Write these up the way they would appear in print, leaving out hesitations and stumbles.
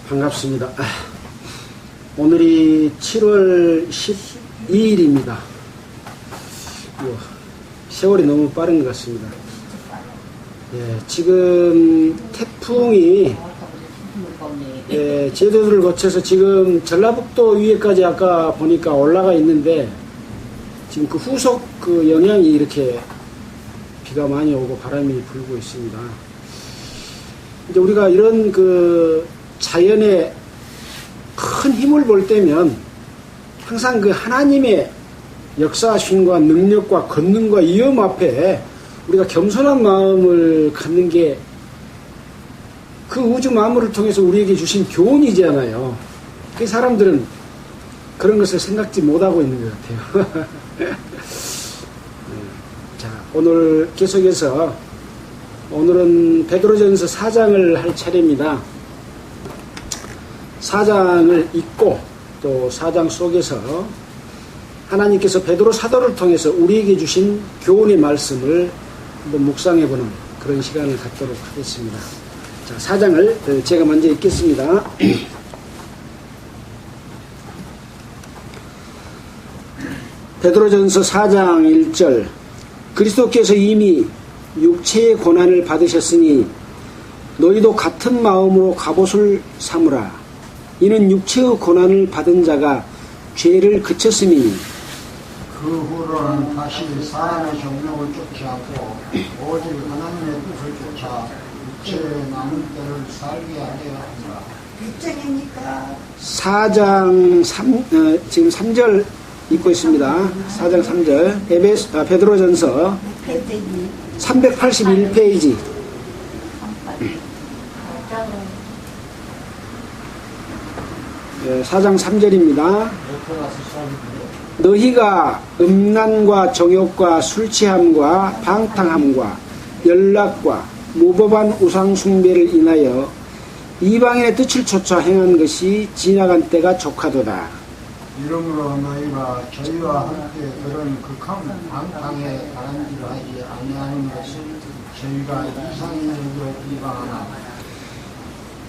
반갑습니다. 오늘이 7월 12일입니다. 세월이 너무 빠른 것 같습니다. 지금 태풍이 제주도를 거쳐서 지금 전라북도 위에까지 아까 보니까 올라가 있는데 지금 그 후속 그 영향이 이렇게 비가 많이 오고 바람이 불고 있습니다. 이제 우리가 이런 그 자연의 큰 힘을 볼 때면 항상 그 하나님의 역사심과 능력과 권능과 위험 앞에 우리가 겸손한 마음을 갖는 게 그 우주 만물을 통해서 우리에게 주신 교훈이잖아요. 그 사람들은 그런 것을 생각지 못하고 있는 것 같아요. 자, 오늘 계속해서 오늘은 베드로전서 4장을 할 차례입니다. 4장을 읽고 또 4장 속에서 하나님께서 베드로 사도를 통해서 우리에게 주신 교훈의 말씀을 한번 묵상해보는 그런 시간을 갖도록 하겠습니다. 자, 4장을 제가 먼저 읽겠습니다. 베드로전서 4장 1절 그리스도께서 이미 육체의 고난을 받으셨으니 너희도 같은 마음으로 갑옷을 삼으라. 이는 육체의 고난을 받은 자가 죄를 그쳤음이니 그 후로는 다시 사람의 정욕을 쫓지 않고 오직 하나님의 뜻을 쫓아 육체의 남은 때를 살게 하려 합니다. 몇 장입니까? 4장 지금 3절 읽고 있습니다. 4장 3절 베드로전서 381페이지 네, 4장 3절입니다. 너희가 음란과 정욕과 술취함과 방탕함과 연락과 무법한 우상 숭배를 인하여 이방인의 뜻을 쫓아 행한 것이 지나간 때가 족하도다. 이러므로 너희가 저희와 함께 그런 극한 방탕에 바람질을 하지 아니하는 것을 저희가 이상히 여겨 비방하나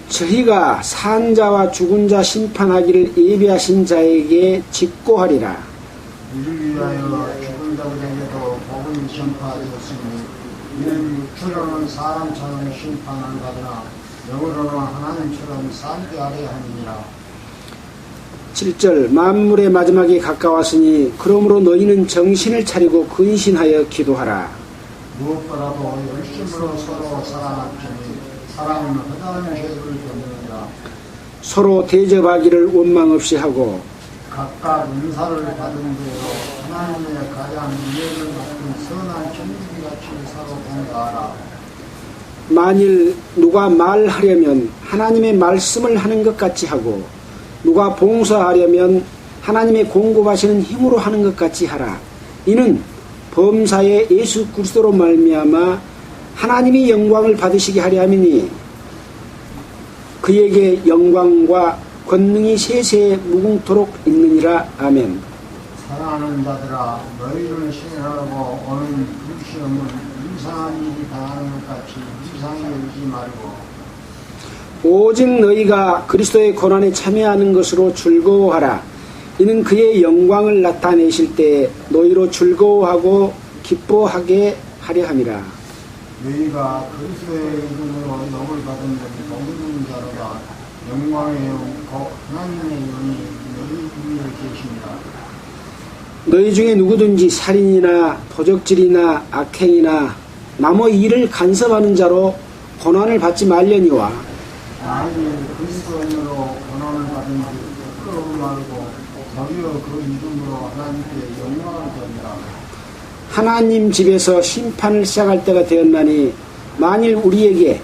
저희가 산 자와 죽은 자 심판하기를 예비하신 자에게 직고하리라. 이를 위하여 죽은 자들에게도 복음이 전파되었으니 이는 육체로는 사람처럼 심판을 받으나 영으로는 하나님처럼 살게 하려 함이니라. 7절 만물의 마지막이 가까웠으니 그러므로 너희는 정신을 차리고 근신하여 기도하라. 무엇보다도 열심으로 서로 사랑할지니 사랑은 허다한 죄를 덮느니라. 서로 대접하기를 원망 없이 하고 각각 은사를 받은 대로 하나님의 가장 위력을 맡은 선한 천국이같이 서로 공부하라. 만일 누가 말하려면 하나님의 말씀을 하는 것 같이 하고 누가 봉사하려면 하나님의 공급하시는 힘으로 하는 것 같이 하라. 이는 범사에 예수 그리스도로 말미암아 하나님이 영광을 받으시게 하려 함이니 그에게 영광과 권능이 세세에 무궁토록 있느니라. 아멘. 사랑하는 자들아 너희를 시행하고 오는 불시험은 이상한 일이 당하는 것 같이 이상히 여기지 말고 오직 너희가 그리스도의 고난에 참여하는 것으로 즐거워하라. 이는 그의 영광을 나타내실 때 너희로 즐거워하고 기뻐하게 하려 함이라. 너희가 그리스도의 이름으로 영을 받은 모든 자로다. 영광의 영, 곧 하나님의 영이 너희 위에 계십니다. 너희 중에 누구든지 살인이나 도적질이나 악행이나 남의 일을 간섭하는 자로 고난을 받지 말려니와 만일 그리스도인으로 고난을 받은 지 부끄러움 말고 도리어 그 이름으로 하나님께 영광을 돌리라. 하나님 집에서 심판을 시작할 때가 되었나니 만일 우리에게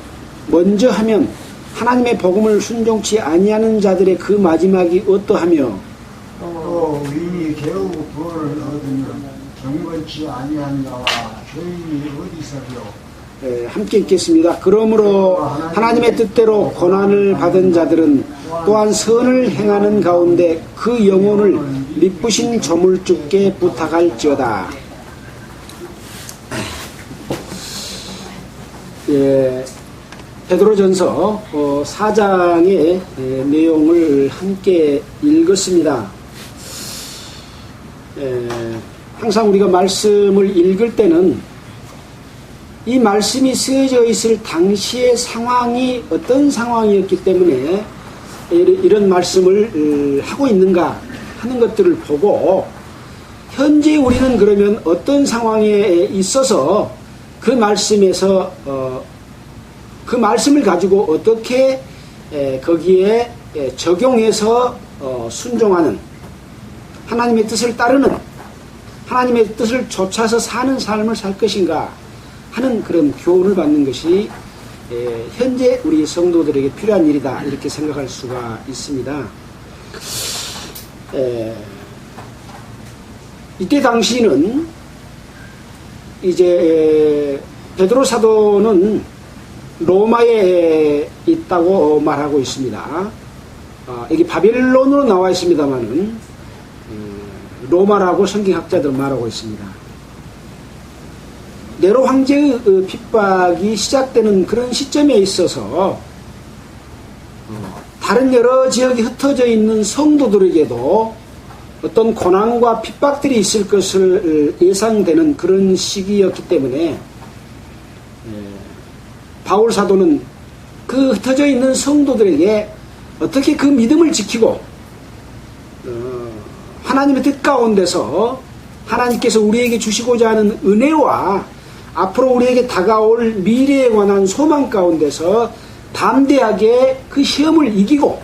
먼저 하면 하나님의 복음을 순종치 아니하는 자들의 그 마지막이 어떠하며 또 위인이 개우고 부활을 얻으면 경건치 아니한 자와 죄인이 어디서리요. 함께 읽겠습니다. 그러므로 하나님의 뜻대로 고난을 받은 자들은 또한 선을 행하는 가운데 그 영혼을 미쁘신 조물주께 부탁할지어다. 베드로전서 4장의 내용을 함께 읽었습니다. 항상 우리가 말씀을 읽을 때는 이 말씀이 쓰여져 있을 당시의 상황이 어떤 상황이었기 때문에 이런 말씀을 하고 있는가 하는 것들을 보고, 현재 우리는 그러면 어떤 상황에 있어서 그 말씀에서 그 말씀을 가지고 어떻게 거기에 적용해서 순종하는, 하나님의 뜻을 따르는, 하나님의 뜻을 쫓아서 사는 삶을 살 것인가 하는 그런 교훈을 받는 것이 현재 우리 성도들에게 필요한 일이다, 이렇게 생각할 수가 있습니다. 이때 당시는 이제 베드로 사도는 로마에 있다고 말하고 있습니다. 여기 바벨론으로 나와 있습니다만은 로마라고 성경학자들은 말하고 있습니다. 네로 황제의 핍박이 시작되는 그런 시점에 있어서 다른 여러 지역에 흩어져 있는 성도들에게도 어떤 고난과 핍박들이 있을 것을 예상되는 그런 시기였기 때문에 바울 사도는 그 흩어져 있는 성도들에게 어떻게 그 믿음을 지키고 하나님의 뜻 가운데서 하나님께서 우리에게 주시고자 하는 은혜와 앞으로 우리에게 다가올 미래에 관한 소망 가운데서 담대하게 그 시험을 이기고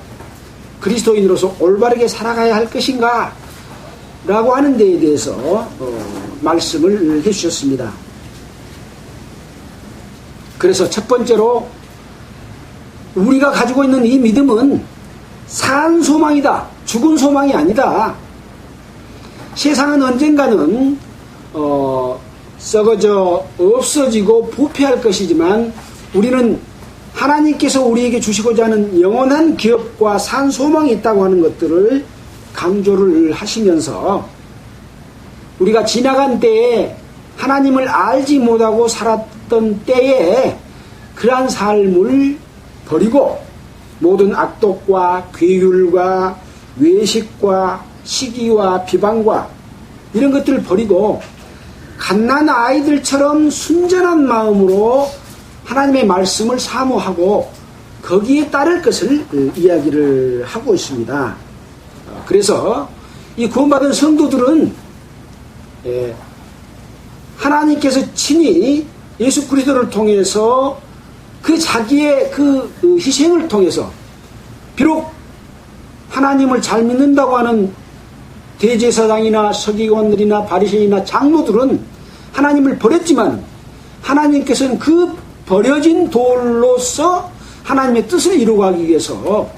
그리스도인으로서 올바르게 살아가야 할 것인가 라고 하는 데에 대해서 말씀을 해주셨습니다. 그래서 첫 번째로 우리가 가지고 있는 이 믿음은 산 소망이다, 죽은 소망이 아니다. 세상은 언젠가는 썩어져 없어지고 부패할 것이지만 우리는 하나님께서 우리에게 주시고자 하는 영원한 기업과 산 소망이 있다고 하는 것들을 강조를 하시면서, 우리가 지나간 때에 하나님을 알지 못하고 살았던 때에 그러한 삶을 버리고 모든 악독과 괴율과 외식과 시기와 비방과 이런 것들을 버리고 갓난 아이들처럼 순전한 마음으로 하나님의 말씀을 사모하고 거기에 따를 것을 이야기를 하고 있습니다. 그래서 이 구원받은 성도들은 하나님께서 친히 예수 그리스도를 통해서 그 자기의 그 희생을 통해서, 비록 하나님을 잘 믿는다고 하는 대제사장이나 서기관들이나 바리새인이나 장로들은 하나님을 버렸지만 하나님께서는 그 버려진 돌로서 하나님의 뜻을 이루어가기 위해서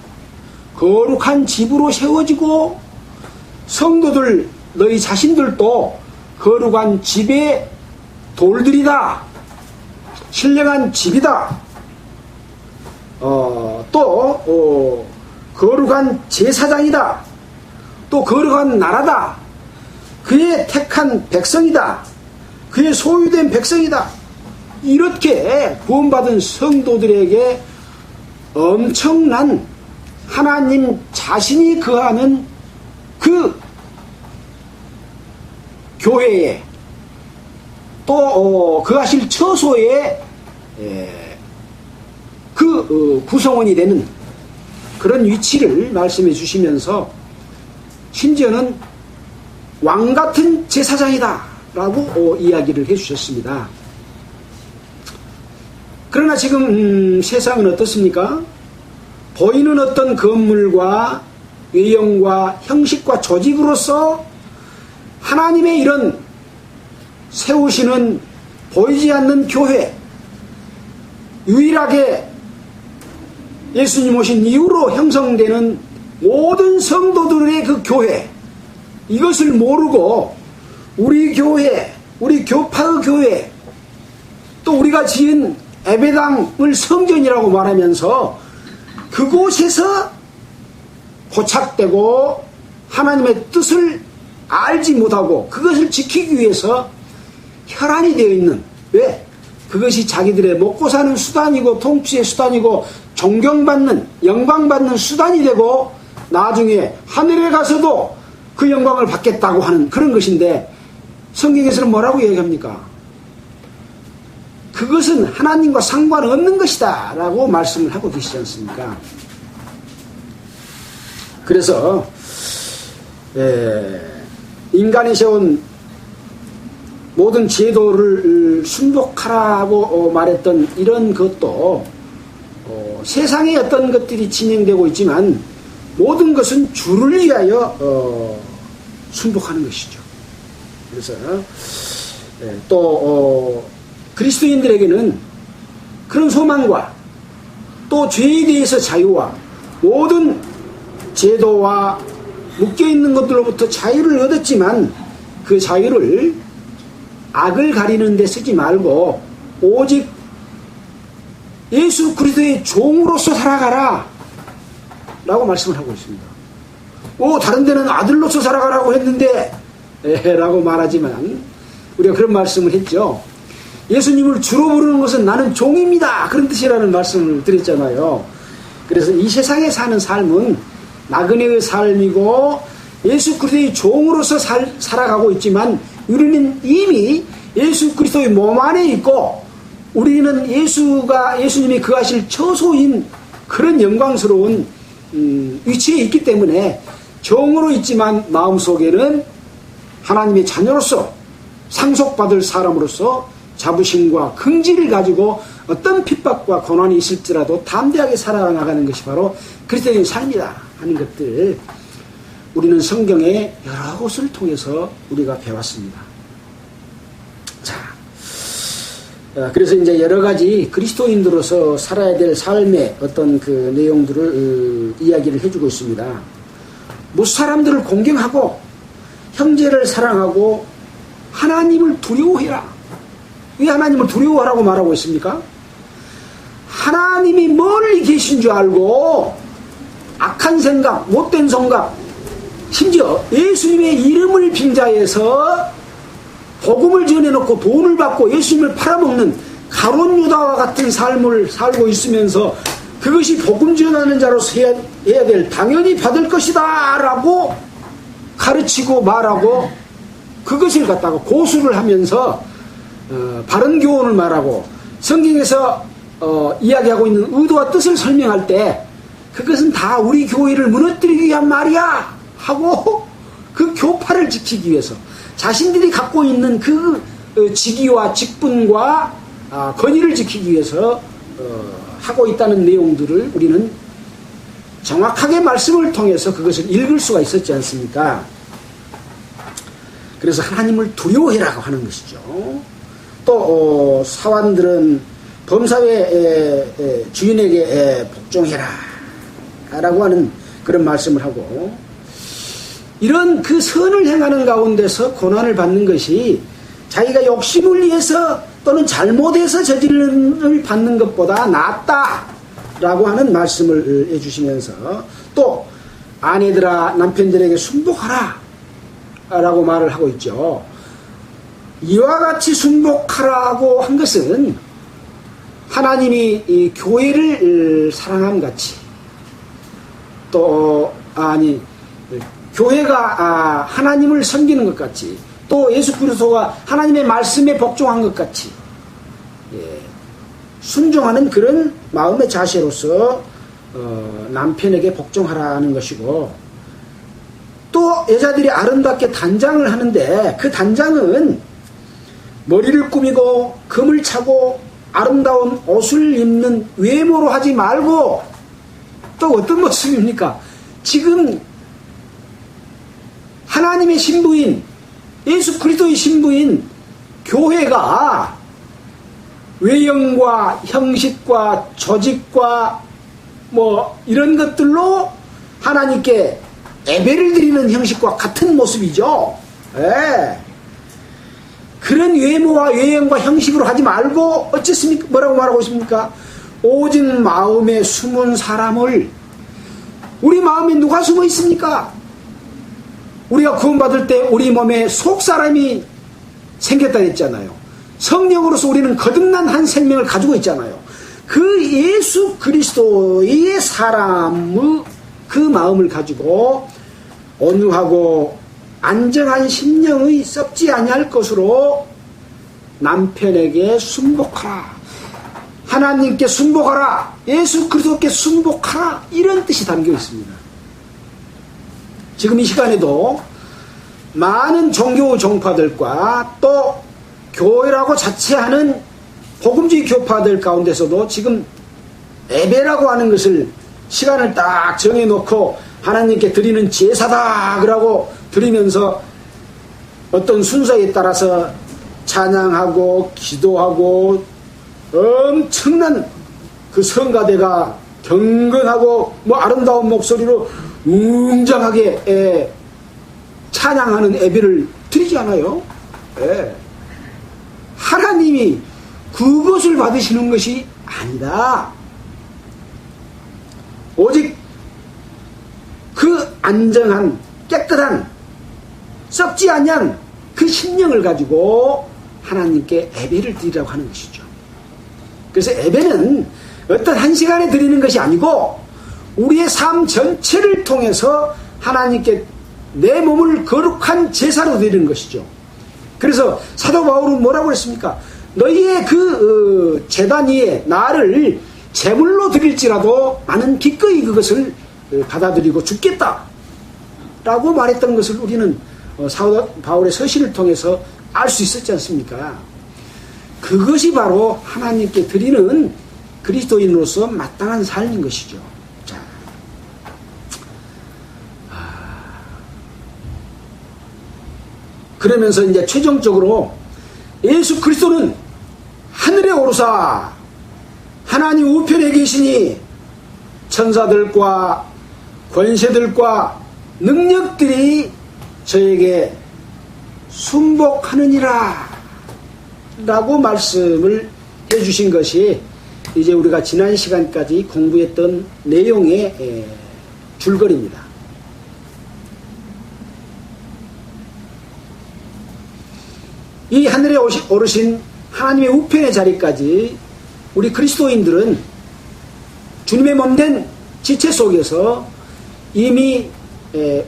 거룩한 집으로 세워지고, 성도들 너희 자신들도 거룩한 집의 돌들이다, 신령한 집이다, 또 거룩한 제사장이다, 또 거룩한 나라다, 그의 택한 백성이다, 그의 소유된 백성이다, 이렇게 구원받은 성도들에게 엄청난 하나님 자신이 거하는 그 교회에, 또 거하실 처소에 그 구성원이 되는 그런 위치를 말씀해 주시면서, 심지어는 왕같은 제사장이다 라고 이야기를 해 주셨습니다. 그러나 지금 세상은 어떻습니까? 보이는 어떤 건물과 외형과 형식과 조직으로서 하나님의 이런 세우시는 보이지 않는 교회, 유일하게 예수님 오신 이후로 형성되는 모든 성도들의 그 교회, 이것을 모르고 우리 교회, 우리 교파의 교회, 또 우리가 지은 예배당을 성전이라고 말하면서 그곳에서 고착되고 하나님의 뜻을 알지 못하고 그것을 지키기 위해서 혈안이 되어 있는, 왜? 그것이 자기들의 먹고 사는 수단이고 통치의 수단이고 존경받는 영광받는 수단이 되고 나중에 하늘에 가서도 그 영광을 받겠다고 하는 그런 것인데 성경에서는 뭐라고 얘기합니까? 그것은 하나님과 상관없는 것이다 라고 말씀을 하고 계시지 않습니까? 그래서 인간이 세운 모든 제도를 순복하라고 말했던 이런 것도 세상에 어떤 것들이 진행되고 있지만 모든 것은 주를 위하여 순복하는 것이죠. 그래서 또 그리스도인들에게는 그런 소망과 또 죄에 대해서 자유와 모든 제도와 묶여있는 것들로부터 자유를 얻었지만 그 자유를 악을 가리는 데 쓰지 말고 오직 예수 그리스도의 종으로서 살아가라 라고 말씀을 하고 있습니다. 다른 데는 아들로서 살아가라고 했는데 라고 말하지만 우리가 그런 말씀을 했죠. 예수님을 주로 부르는 것은 나는 종입니다 그런 뜻이라는 말씀을 드렸잖아요. 그래서 이 세상에 사는 삶은 나그네의 삶이고 예수 그리스도의 종으로서 살아가고 있지만 우리는 이미 예수 그리스도의 몸 안에 있고 우리는 예수님이 거하실 처소인 그런 영광스러운 위치에 있기 때문에 종으로 있지만 마음속에는 하나님의 자녀로서 상속받을 사람으로서 자부심과 긍지를 가지고 어떤 핍박과 고난이 있을지라도 담대하게 살아나가는 것이 바로 그리스도인 삶이다 하는 것들 우리는 성경의 여러 곳을 통해서 우리가 배웠습니다. 자, 그래서 이제 여러 가지 그리스도인으로서 살아야 될 삶의 어떤 그 내용들을 이야기를 해주고 있습니다. 무사람들을 공경하고 형제를 사랑하고 하나님을 두려워해라. 왜 하나님을 두려워하라고 말하고 있습니까? 하나님이 멀리 계신 줄 알고 악한 생각, 못된 생각, 심지어 예수님의 이름을 빙자해서 복음을 전해놓고 돈을 받고 예수님을 팔아먹는 가룟 유다와 같은 삶을 살고 있으면서 그것이 복음 전하는 자로서 해야 될 당연히 받을 것이다 라고 가르치고 말하고 그것을 갖다가 고수를 하면서 바른 교훈을 말하고 성경에서 이야기하고 있는 의도와 뜻을 설명할 때 그것은 다 우리 교회를 무너뜨리기 위한 말이야 하고 그 교파를 지키기 위해서 자신들이 갖고 있는 그 직위와 직분과 권위를 지키기 위해서 하고 있다는 내용들을 우리는 정확하게 말씀을 통해서 그것을 읽을 수가 있었지 않습니까? 그래서 하나님을 두려워해라고 하는 것이죠. 또 사환들은 범사의 주인에게 복종해라 라고 하는 그런 말씀을 하고 이런 그 선을 행하는 가운데서 고난을 받는 것이 자기가 욕심을 위해서 또는 잘못해서 저지름을 받는 것보다 낫다라고 하는 말씀을 해주시면서 또 아내들아 남편들에게 순복하라 라고 말을 하고 있죠. 이와 같이 순복하라고 한 것은 하나님이 이 교회를 사랑함 같이 또 교회가 하나님을 섬기는 것 같이 또 예수 그리스도가 하나님의 말씀에 복종한 것 같이 순종하는 그런 마음의 자세로서 남편에게 복종하라는 것이고 또 여자들이 아름답게 단장을 하는데 그 단장은 머리를 꾸미고 금을 차고 아름다운 옷을 입는 외모로 하지 말고 또 어떤 모습입니까? 지금 하나님의 신부인 예수 그리스도의 신부인 교회가 외형과 형식과 조직과 뭐 이런 것들로 하나님께 예배를 드리는 형식과 같은 모습이죠. 그런 외모와 외형과 형식으로 하지 말고 어쨌습니까? 뭐라고 말하고 있습니까? 오직 마음에 숨은 사람을 우리 마음에 누가 숨어 있습니까? 우리가 구원받을 때 우리 몸에 속사람이 생겼다 했잖아요. 성령으로서 우리는 거듭난 한 생명을 가지고 있잖아요. 그 예수 그리스도의 사람의 그 마음을 가지고 온유하고 안정한 심령의 썩지 아니할 것으로 남편에게 순복하라, 하나님께 순복하라, 예수 그리스도께 순복하라, 이런 뜻이 담겨 있습니다. 지금 이 시간에도 많은 종교 종파들과 또 교회라고 자체하는 복음주의 교파들 가운데서도 지금 예배라고 하는 것을 시간을 딱 정해놓고 하나님께 드리는 제사다 그러고 드리면서 어떤 순서에 따라서 찬양하고 기도하고 엄청난 그 성가대가 경건하고 뭐 아름다운 목소리로 웅장하게 찬양하는 예배를 드리지 않아요. 예. 하나님이 그것을 받으시는 것이 아니다. 오직 그 안정한 깨끗한 썩지 아니한 그 심령을 가지고 하나님께 예배를 드리라고 하는 것이죠. 그래서 예배는 어떤 한 시간에 드리는 것이 아니고 우리의 삶 전체를 통해서 하나님께 내 몸을 거룩한 제사로 드리는 것이죠. 그래서 사도 바울은 뭐라고 했습니까? 너희의 그 제단 위에 나를 제물로 드릴지라도 나는 기꺼이 그것을 받아들이고 죽겠다 라고 말했던 것을 우리는 사도 바울의 서신을 통해서 알 수 있었지 않습니까? 그것이 바로 하나님께 드리는 그리스도인으로서 마땅한 삶인 것이죠. 자, 그러면서 이제 최종적으로 예수 그리스도는 하늘에 오르사 하나님 우편에 계시니 천사들과 권세들과 능력들이 저에게 순복하느니라 라고 말씀을 해주신 것이 이제 우리가 지난 시간까지 공부했던 내용의 줄거리입니다. 이 하늘에 오르신 하나님의 우편의 자리까지 우리 그리스도인들은 주님의 몸된 지체 속에서 이미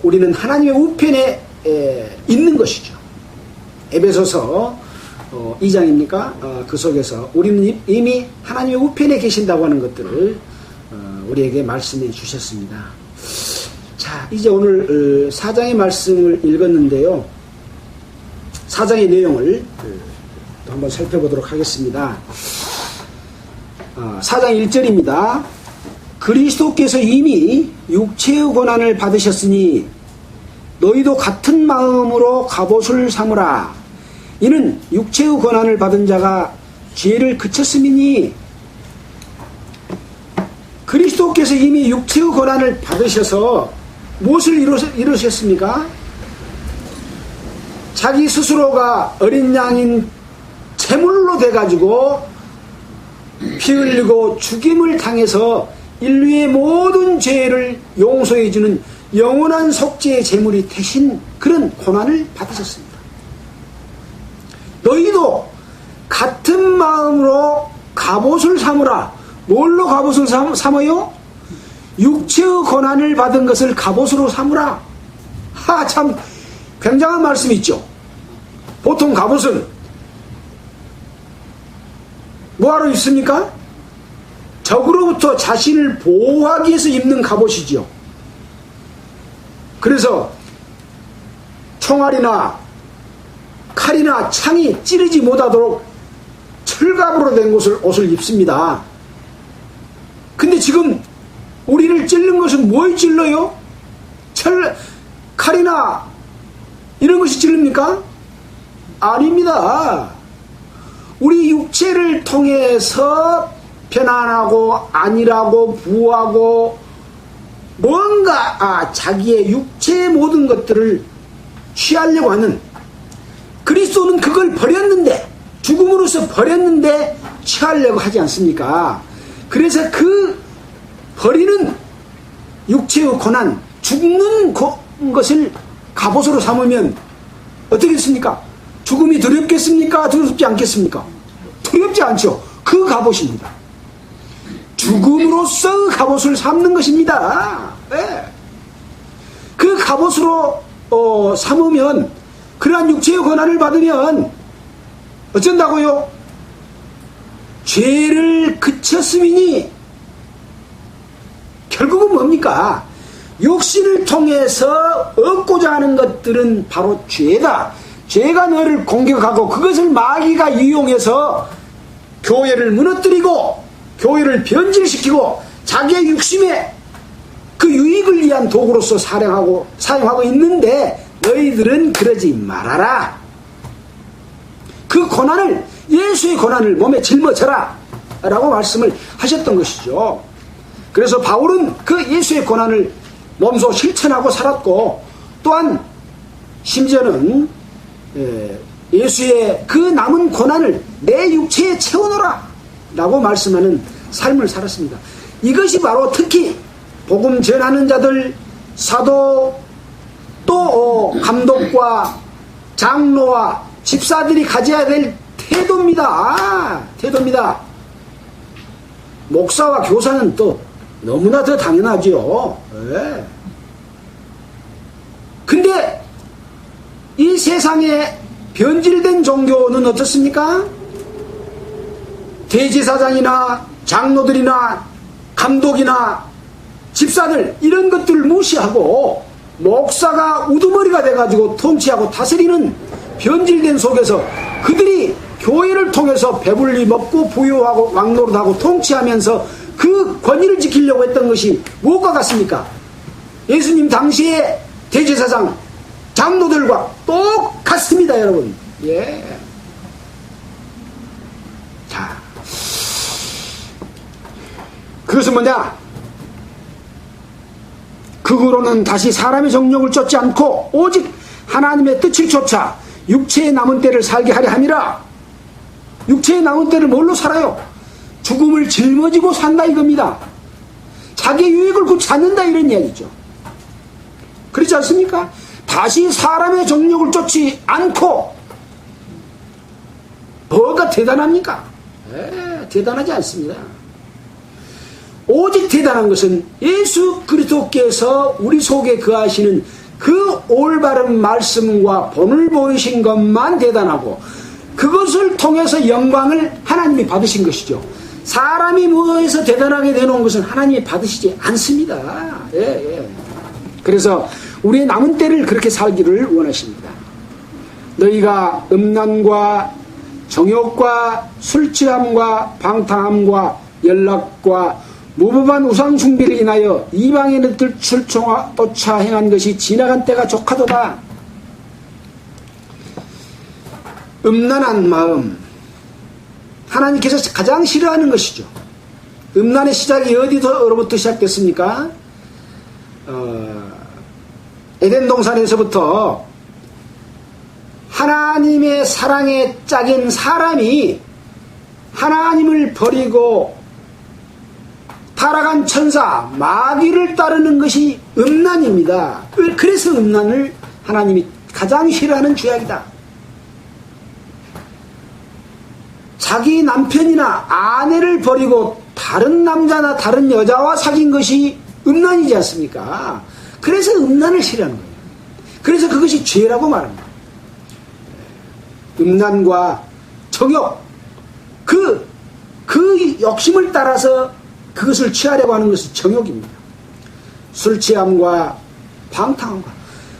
우리는 하나님의 우편에 있는 것이죠. 에베소서 2장입니까? 그 속에서 우리는 이미 하나님의 우편에 계신다고 하는 것들을 우리에게 말씀해 주셨습니다. 자, 이제 오늘 4장의 말씀을 읽었는데요. 4장의 내용을 또 한번 살펴보도록 하겠습니다. 4장 1절입니다. 그리스도께서 이미 육체의 고난을 받으셨으니 너희도 같은 마음으로 갑옷을 삼으라. 이는 육체의 고난을 받은 자가 죄를 그쳤음이니. 그리스도께서 이미 육체의 고난을 받으셔서 무엇을 이루셨습니까? 자기 스스로가 어린 양인 제물로 돼가지고 피 흘리고 죽임을 당해서 인류의 모든 죄를 용서해주는 영원한 속죄의 제물이 되신 그런 고난을 받으셨습니다. 너희도 같은 마음으로 갑옷을 삼으라. 뭘로 갑옷을 삼어요? 육체의 고난을 받은 것을 갑옷으로 삼으라. 참 굉장한 말씀이 있죠. 보통 갑옷은 뭐하러 입습니까? 적으로부터 자신을 보호하기 위해서 입는 갑옷이지요. 그래서 총알이나 칼이나 창이 찌르지 못하도록 철갑으로 된 옷을 입습니다. 근데 지금 우리를 찔른 것은 뭘 찔러요? 칼이나 이런 것이 찔릅니까? 아닙니다. 우리 육체를 통해서 편안하고 안일하고 부하고 뭔가 자기의 육체의 모든 것들을 취하려고 하는, 그리스도는 그걸 버렸는데, 죽음으로써 버렸는데 취하려고 하지 않습니까? 그래서 그 버리는 육체의 고난, 죽는 것을 갑옷으로 삼으면 어떻게 됐습니까? 죽음이 두렵겠습니까? 두렵지 않겠습니까? 두렵지 않죠. 그 갑옷입니다. 죽음으로써 갑옷을 삼는 것입니다. 네. 그 갑옷으로 삼으면, 그러한 육체의 고난을 받으면 어쩐다고요? 죄를 그쳤음이니, 결국은 뭡니까? 육신을 통해서 얻고자 하는 것들은 바로 죄다. 죄가 너를 공격하고 그것을 마귀가 이용해서 교회를 무너뜨리고 교회를 변질시키고 자기의 육심에 그 유익을 위한 도구로서 사용하고 있는데, 너희들은 그러지 말아라. 그 고난을, 예수의 고난을 몸에 짊어져라 라고 말씀을 하셨던 것이죠. 그래서 바울은 그 예수의 고난을 몸소 실천하고 살았고, 또한 심지어는 예수의 그 남은 고난을 내 육체에 채워넣어라 라고 말씀하는 삶을 살았습니다. 이것이 바로 특히 복음 전하는 자들, 사도, 또 감독과 장로와 집사들이 가져야 될 태도입니다. 태도입니다. 목사와 교사는 또 너무나 더 당연하죠. 네. 근데 이 세상에 변질된 종교는 어떻습니까? 대제사장이나 장로들이나 감독이나 집사들, 이런 것들을 무시하고 목사가 우두머리가 돼가지고 통치하고 다스리는 변질된 속에서 그들이 교회를 통해서 배불리 먹고 부유하고 왕노릇하고 통치하면서 그 권위를 지키려고 했던 것이 무엇과 같습니까? 예수님 당시에 대제사장 장로들과 똑같습니다, 여러분. 예. 자, 그것은 뭐냐? 그거로는 다시 사람의 정욕을 쫓지 않고 오직 하나님의 뜻을 쫓아 육체의 남은 때를 살게 하려 함이라. 육체의 남은 때를 뭘로 살아요? 죽음을 짊어지고 산다 이겁니다. 자기의 유익을 곧 찾는다 이런 이야기죠. 그렇지 않습니까? 다시 사람의 정욕을 쫓지 않고. 뭐가 대단합니까? 대단하지 않습니다. 오직 대단한 것은 예수 그리스도께서 우리 속에 거하시는 그 올바른 말씀과 본을 보이신 것만 대단하고, 그것을 통해서 영광을 하나님이 받으신 것이죠. 사람이 뭐해서 대단하게 되놓은 것은 하나님이 받으시지 않습니다. 그래서 우리의 남은 때를 그렇게 살기를 원하십니다. 너희가 음란과 정욕과 술 취함과 방탕함과 연락과 무법한 우상 숭배를 인하여 이방인의 뜻을 쫓아 행한 것이 지나간 때가 족하도다. 음란한 마음, 하나님께서 가장 싫어하는 것이죠. 음란의 시작이 어디로부터 시작됐습니까? 에덴 동산에서부터 하나님의 사랑에 짝인 사람이 하나님을 버리고 타락한 천사 마귀를 따르는 것이 음란입니다. 그래서 음란을 하나님이 가장 싫어하는 죄악이다. 자기 남편이나 아내를 버리고 다른 남자나 다른 여자와 사귄 것이 음란이지 않습니까? 그래서 음란을 싫어하는 거예요. 그래서 그것이 죄라고 말합니다. 음란과 정욕, 그 욕심을 따라서 그것을 취하려고 하는 것은 정욕입니다. 술 취함과 방탕함과,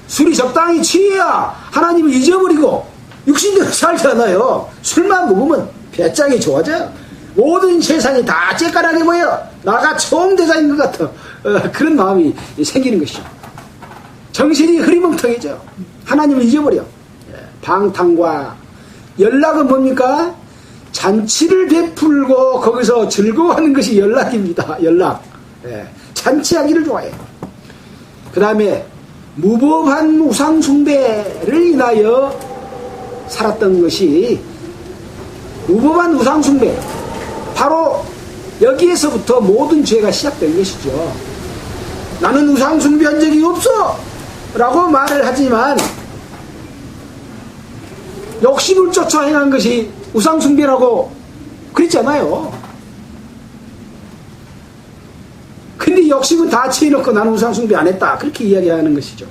술이 적당히 취해야 하나님을 잊어버리고 육신대로 살잖아요. 술만 먹으면 배짱이 좋아져요. 모든 세상이 다 째깔하게 보여. 나가 총대장인 것 같아. 그런 마음이 생기는 것이죠. 정신이 흐리멍텅해져. 하나님을 잊어버려. 방탕과 연락은 뭡니까? 잔치를 베풀고 거기서 즐거워하는 것이 연락입니다. 연락. 잔치하기를 좋아해. 그 다음에 무법한 우상숭배를 인하여 살았던 것이, 무법한 우상숭배, 바로 여기에서부터 모든 죄가 시작된 것이죠. 나는 우상숭배한 적이 없어 라고 말을 하지만 욕심을 쫓아 행한 것이 우상숭배라고 그랬잖아요. 근데 욕심은 다 치해놓고 나는 우상숭배 안 했다, 그렇게 이야기하는 것이죠.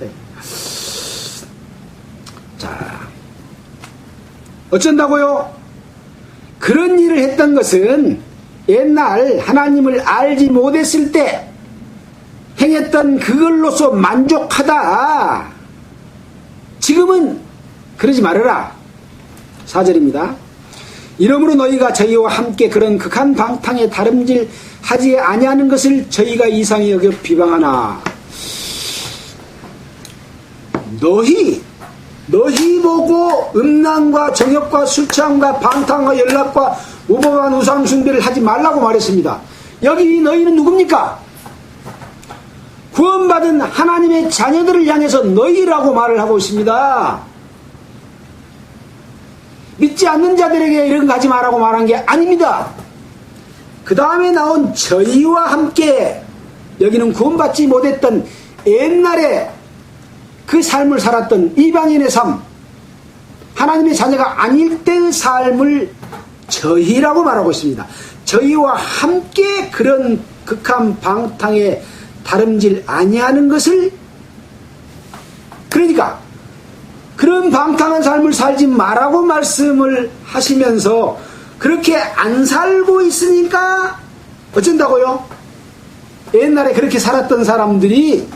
네. 자, 어쩐다고요? 그런 일을 했던 것은 옛날 하나님을 알지 못했을 때 행했던 그걸로서 만족하다. 지금은 그러지 말아라. 4절입니다. 이러므로 너희가 저희와 함께 그런 극한 방탕에 다름질 하지 아니하는 것을 저희가 이상히 여겨 비방하나. 너희 보고 음란과 정욕과 술취함과 방탕과 연락과 무법한 우상숭배를 하지 말라고 말했습니다. 여기 너희는 누굽니까? 구원받은 하나님의 자녀들을 향해서 너희라고 말을 하고 있습니다. 믿지 않는 자들에게 이런 거 하지 말라고 말한 게 아닙니다. 그 다음에 나온 저희와 함께, 여기는 구원받지 못했던 옛날에 그 삶을 살았던 이방인의 삶, 하나님의 자녀가 아닐 때의 삶을 저희라고 말하고 있습니다. 저희와 함께 그런 극한 방탕에 다름질 아니하는 것을, 그러니까 그런 방탕한 삶을 살지 말라고 말씀을 하시면서 그렇게 안 살고 있으니까 어쩐다고요? 옛날에 그렇게 살았던 사람들이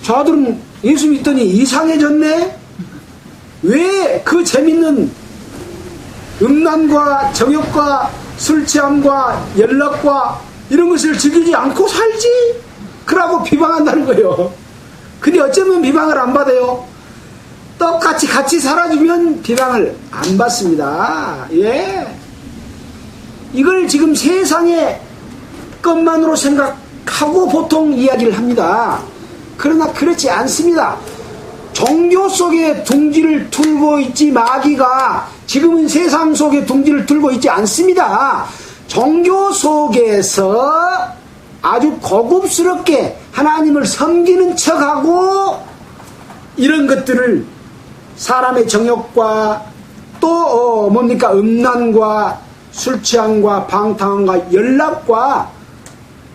저들은 예수 믿더니 이상해졌네? 왜 그 재밌는 음란과 정욕과 술취함과 연락과 이런 것을 즐기지 않고 살지? 그러고 비방한다는 거예요. 근데 어쩌면 비방을 안 받아요? 똑같이 같이 살아주면 비방을 안 받습니다. 예. 이걸 지금 세상의 것만으로 생각하고 보통 이야기를 합니다. 그러나 그렇지 않습니다. 종교 속에 둥지를 틀고 있지 마귀가 지금은 세상 속에 둥지를 틀고 있지 않습니다. 종교 속에서 아주 고급스럽게 하나님을 섬기는 척하고 이런 것들을 사람의 정욕과 또 뭡니까 음란과 술취함과 방탕함과 연락과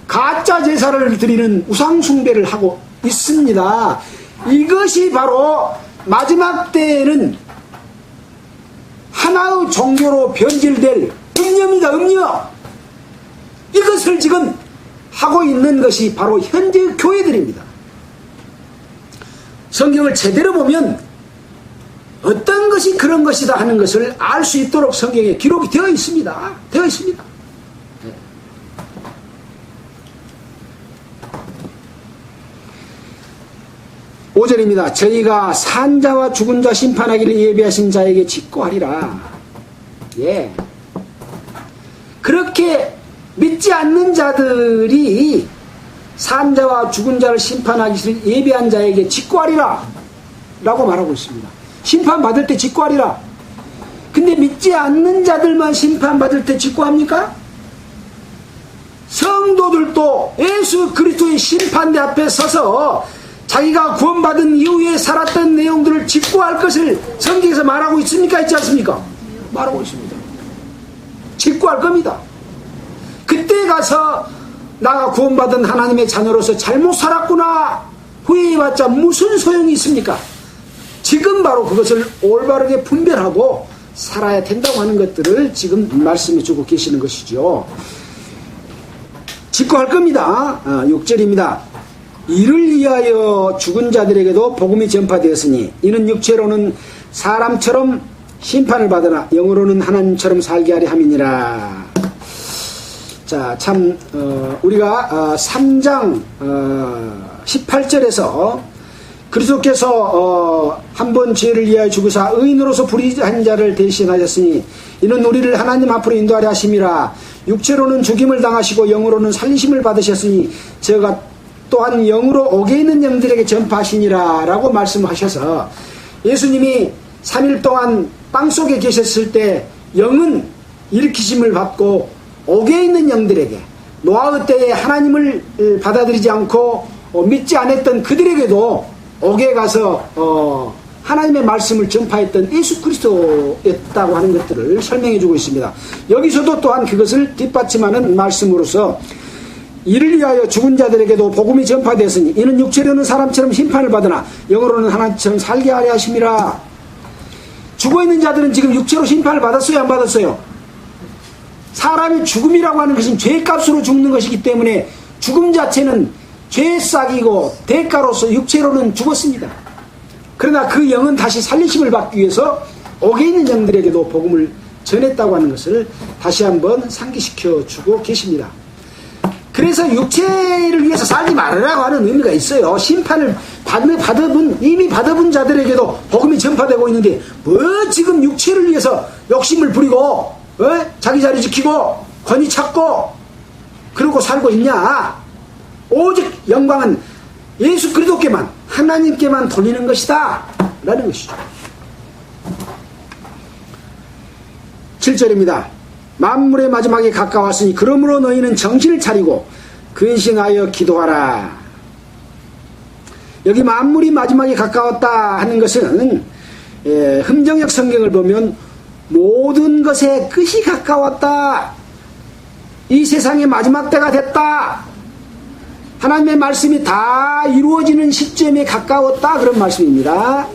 가짜 제사를 드리는 우상숭배를 하고 있습니다. 이것이 바로 마지막 때에는 하나의 종교로 변질될 음녀입니다. 음녀. 이것을 지금 하고 있는 것이 바로 현재 교회들입니다. 성경을 제대로 보면 어떤 것이 그런 것이다 하는 것을 알 수 있도록 성경에 기록이 되어 있습니다. 되어 있습니다. 5절입니다. 저희가 산자와 죽은 자 심판하기를 예비하신 자에게 직고하리라. 예. 그렇게 믿지 않는 자들이 산자와 죽은 자를 심판하기를 예비한 자에게 직고하리라 라고 말하고 있습니다. 심판받을 때 직고하리라. 근데 믿지 않는 자들만 심판받을 때 직고합니까? 성도들도 예수 그리스도의 심판대 앞에 서서 자기가 구원받은 이후에 살았던 내용들을 직고할 것을 성경에서 말하고 있습니까? 있지 않습니까? 말하고 있습니다. 직고할 겁니다. 그때 가서 나가 구원받은 하나님의 자녀로서 잘못 살았구나 후회해봤자 무슨 소용이 있습니까? 지금 바로 그것을 올바르게 분별하고 살아야 된다고 하는 것들을 지금 말씀해 주고 계시는 것이죠. 직고할 겁니다. 6절입니다. 이를 위하여 죽은 자들에게도 복음이 전파되었으니 이는 육체로는 사람처럼 심판을 받으나 영으로는 하나님처럼 살게 하려 함이니라. 자, 참 우리가 3장 18절에서 그리스도께서 한 번 죄를 위하여 죽으사 의인으로서 불의한 자를 대신하셨으니 이는 우리를 하나님 앞으로 인도하려 하심이라. 육체로는 죽임을 당하시고 영으로는 살리심을 받으셨으니 저가 또한 영으로 옥에 있는 영들에게 전파하시니라 라고 말씀하셔서 예수님이 3일 동안 땅속에 계셨을 때 영은 일으키심을 받고 옥에 있는 영들에게 노아의 때에 하나님을 받아들이지 않고 믿지 않았던 그들에게도 옥에 가서 하나님의 말씀을 전파했던 예수 그리스도였다고 하는 것들을 설명해 주고 있습니다. 여기서도 또한 그것을 뒷받침하는 말씀으로서 이를 위하여 죽은 자들에게도 복음이 전파되었으니 이는 육체로는 사람처럼 심판을 받으나 영으로는 하나님처럼 살게 하려 하심이라. 죽어있는 자들은 지금 육체로 심판을 받았어요, 안 받았어요? 사람의 죽음이라고 하는 것은 죄값으로 죽는 것이기 때문에 죽음 자체는 죄싹이고 대가로서 육체로는 죽었습니다. 그러나 그 영은 다시 살리심을 받기 위해서 옥에 있는 영들에게도 복음을 전했다고 하는 것을 다시 한번 상기시켜 주고 계십니다. 그래서 육체를 위해서 살지 말으라고 하는 의미가 있어요. 심판을 이미 받아본 자들에게도 복음이 전파되고 있는데 뭐 지금 육체를 위해서 욕심을 부리고 자기 자리 지키고 권위 찾고 그러고 살고 있냐. 오직 영광은 예수 그리스도께만 하나님께만 돌리는 것이다 라는 것이죠. 7절입니다. 만물의 마지막에 가까웠으니 그러므로 너희는 정신을 차리고 근신하여 기도하라. 여기 만물이 마지막에 가까웠다 하는 것은 흠정역 성경을 보면 모든 것의 끝이 가까웠다. 이 세상의 마지막 때가 됐다. 하나님의 말씀이 다 이루어지는 시점에 가까웠다 그런 말씀입니다.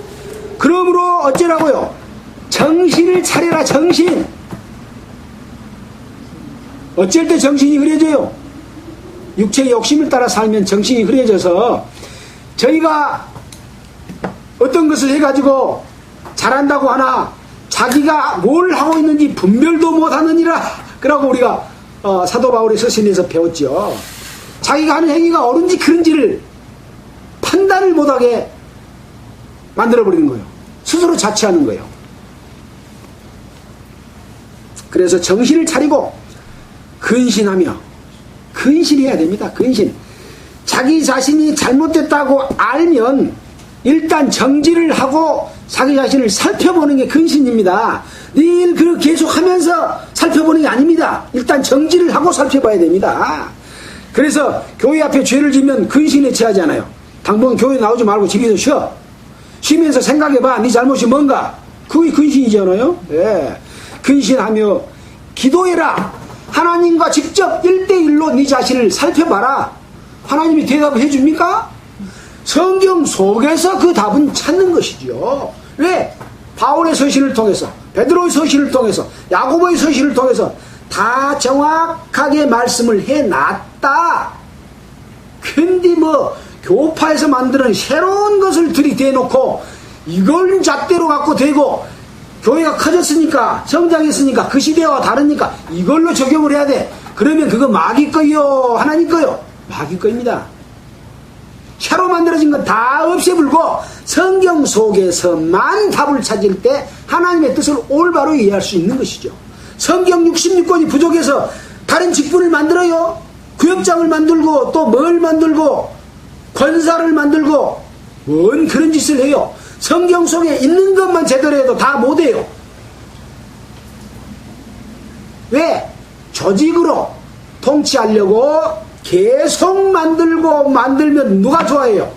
그러므로 어쩌라고요? 정신을 차려라. 정신. 어쩔 때 정신이 흐려져요? 육체의 욕심을 따라 살면 정신이 흐려져서 저희가 어떤 것을 해가지고 잘한다고 하나 자기가 뭘 하고 있는지 분별도 못하느니라. 그러고 우리가 사도 바울의 서신에서 배웠죠. 자기가 하는 행위가 옳은지 그른지를 판단을 못하게 만들어버리는 거예요. 스스로 자치하는 거예요. 그래서 정신을 차리고 근신하며, 근신해야 됩니다. 근신. 자기 자신이 잘못됐다고 알면 일단 정지를 하고 자기 자신을 살펴보는 게 근신입니다. 늘 그 계속하면서 살펴보는 게 아닙니다. 일단 정지를 하고 살펴봐야 됩니다. 그래서 교회 앞에 죄를 지면 근신에 처하잖아요. 당분간 교회 나오지 말고 집에서 쉬어. 쉬면서 생각해봐. 네 잘못이 뭔가. 그게 근신이잖아요. 예. 근신하며 기도해라. 하나님과 직접 1대1로 네 자신을 살펴봐라. 하나님이 대답을 해줍니까? 성경 속에서 그 답은 찾는 것이죠. 왜? 바울의 서신을 통해서, 베드로의 서신을 통해서, 야고보의 서신을 통해서 다 정확하게 말씀을 해놨다. 근데 뭐 교파에서 만드는 새로운 것을 들이대놓고 이걸 잣대로 갖고 대고 교회가 커졌으니까 성장했으니까 그 시대와 다르니까 이걸로 적용을 해야 돼. 그러면 그거 마귀 거요 하나님 거요? 마귀 거입니다. 새로 만들어진 건 다 없애불고 성경 속에서만 답을 찾을 때 하나님의 뜻을 올바로 이해할 수 있는 것이죠. 성경 66권이 부족해서 다른 직분을 만들어요. 구역장을 만들고 또 뭘 만들고 권사를 만들고 뭔 그런 짓을 해요. 성경 속에 있는 것만 제대로 해도 다 못해요. 왜? 조직으로 통치하려고 계속 만들면 누가 좋아해요?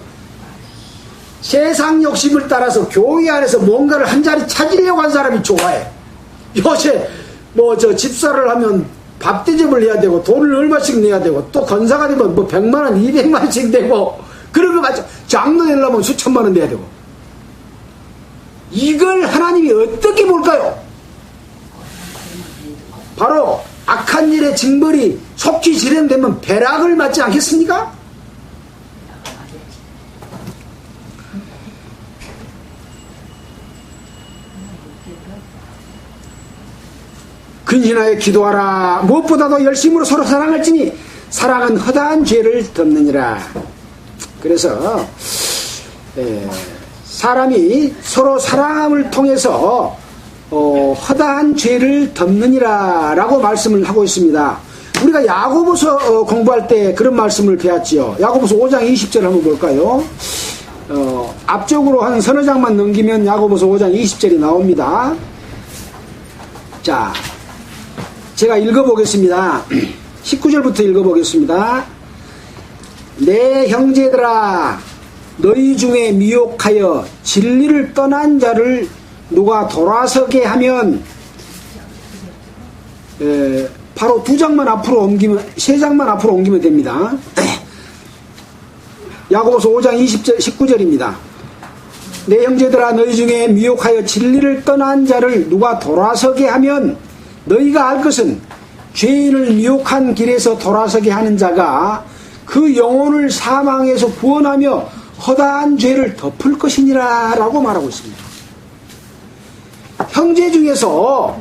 세상 욕심을 따라서 교회 안에서 뭔가를 한 자리 찾으려고 한 사람이 좋아해. 요새 집사를 하면 밥 대접을 해야 되고 돈을 얼마씩 내야 되고 또 권사가 되면 100만원 200만원씩 되고 그런 거 맞죠? 장로 되려면 수천만원 내야 되고. 이걸 하나님이 어떻게 볼까요? 바로 악한 일의 징벌이 속히 실행되면 배락을 맞지 않겠습니까? 근신하여 기도하라. 무엇보다도 열심으로 서로 사랑할지니 사랑은 허다한 죄를 덮느니라. 그래서 사람이 서로 사랑함을 통해서 허다한 죄를 덮느니라 라고 말씀을 하고 있습니다. 우리가 야고보서 공부할 때 그런 말씀을 배웠지요. 야고보서 5장 20절 한번 볼까요? 앞쪽으로 한 서너 장만 넘기면 야고보서 5장 20절이 나옵니다. 자, 제가 읽어보겠습니다. 19절부터 읽어보겠습니다. 내 형제들아, 너희 중에 미혹하여 진리를 떠난 자를 누가 돌아서게 하면, 바로 2장만 앞으로 옮기면, 3장만 앞으로 옮기면 됩니다. 야고보서 5장 19절입니다. 내 형제들아, 너희 중에 미혹하여 진리를 떠난 자를 누가 돌아서게 하면 너희가 알 것은 죄인을 미혹한 길에서 돌아서게 하는 자가 그 영혼을 사망에서 구원하며 허다한 죄를 덮을 것이니라 라고 말하고 있습니다. 형제 중에서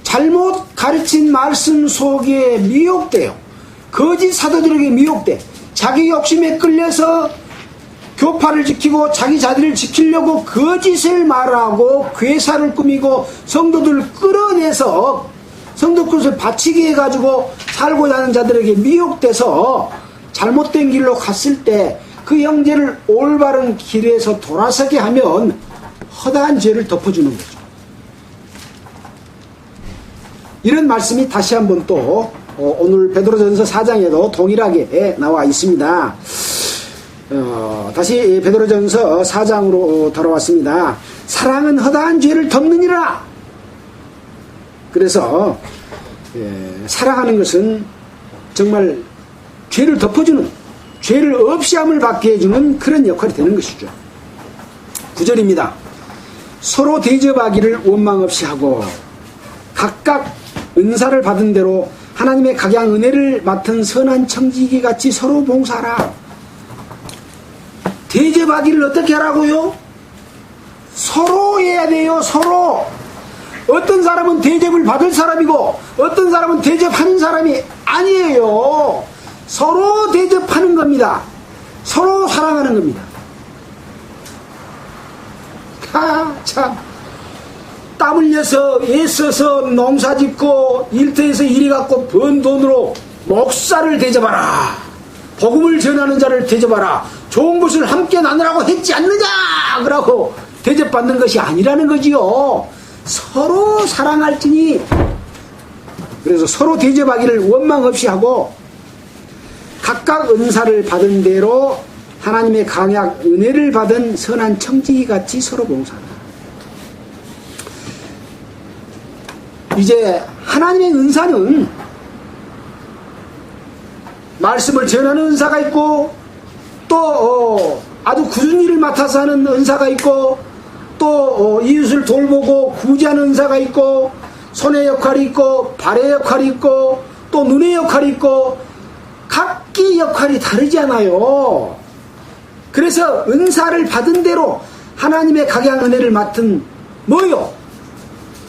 잘못 가르친 말씀 속에 미혹돼요. 거짓 사도들에게 미혹돼 자기 욕심에 끌려서 교파를 지키고 자기 자리를 지키려고 거짓을 말하고 괴사를 꾸미고 성도들을 끌어내서 성도 것을 바치게 해가지고 살고자 하는 자들에게 미혹돼서 잘못된 길로 갔을 때 그 형제를 올바른 길에서 돌아서게 하면 허다한 죄를 덮어주는 거죠. 이런 말씀이 다시 한번 또 오늘 베드로전서 4장에도 동일하게 나와 있습니다. 다시 베드로전서 4장으로 돌아왔습니다. 사랑은 허다한 죄를 덮느니라. 그래서 사랑하는 것은 정말 죄를 덮어주는, 죄를 없이함을 받게 해주는 그런 역할이 되는 것이죠. 9절입니다. 서로 대접하기를 원망 없이 하고 각각 은사를 받은 대로 하나님의 각양 은혜를 맡은 선한 청지기 같이 서로 봉사하라. 대접하기를 어떻게 하라고요? 서로 해야 돼요. 서로. 어떤 사람은 대접을 받을 사람이고 어떤 사람은 대접하는 사람이 아니에요. 서로 대접하는 겁니다. 서로 사랑하는 겁니다. 참, 땀 흘려서 애써서 농사짓고 일터에서 일해 갖고 번 돈으로 목사를 대접하라. 복음을 전하는 자를 대접하라. 좋은 것을 함께 나누라고 했지 않느냐 그러고 대접받는 것이 아니라는 거지요. 서로 사랑할지니. 그래서 서로 대접하기를 원망 없이 하고 각각 은사를 받은 대로 하나님의 강약 은혜를 받은 선한 청지기 같이 서로 봉사하라. 이제 하나님의 은사는 말씀을 전하는 은사가 있고 또 아주 굳은 일을 맡아서 하는 은사가 있고 또 이웃을 돌보고 구제하는 은사가 있고 손의 역할이 있고 발의 역할이 있고 또 눈의 역할이 있고 각기 역할이 다르잖아요. 그래서 은사를 받은 대로 하나님의 각양 은혜를 맡은 뭐요?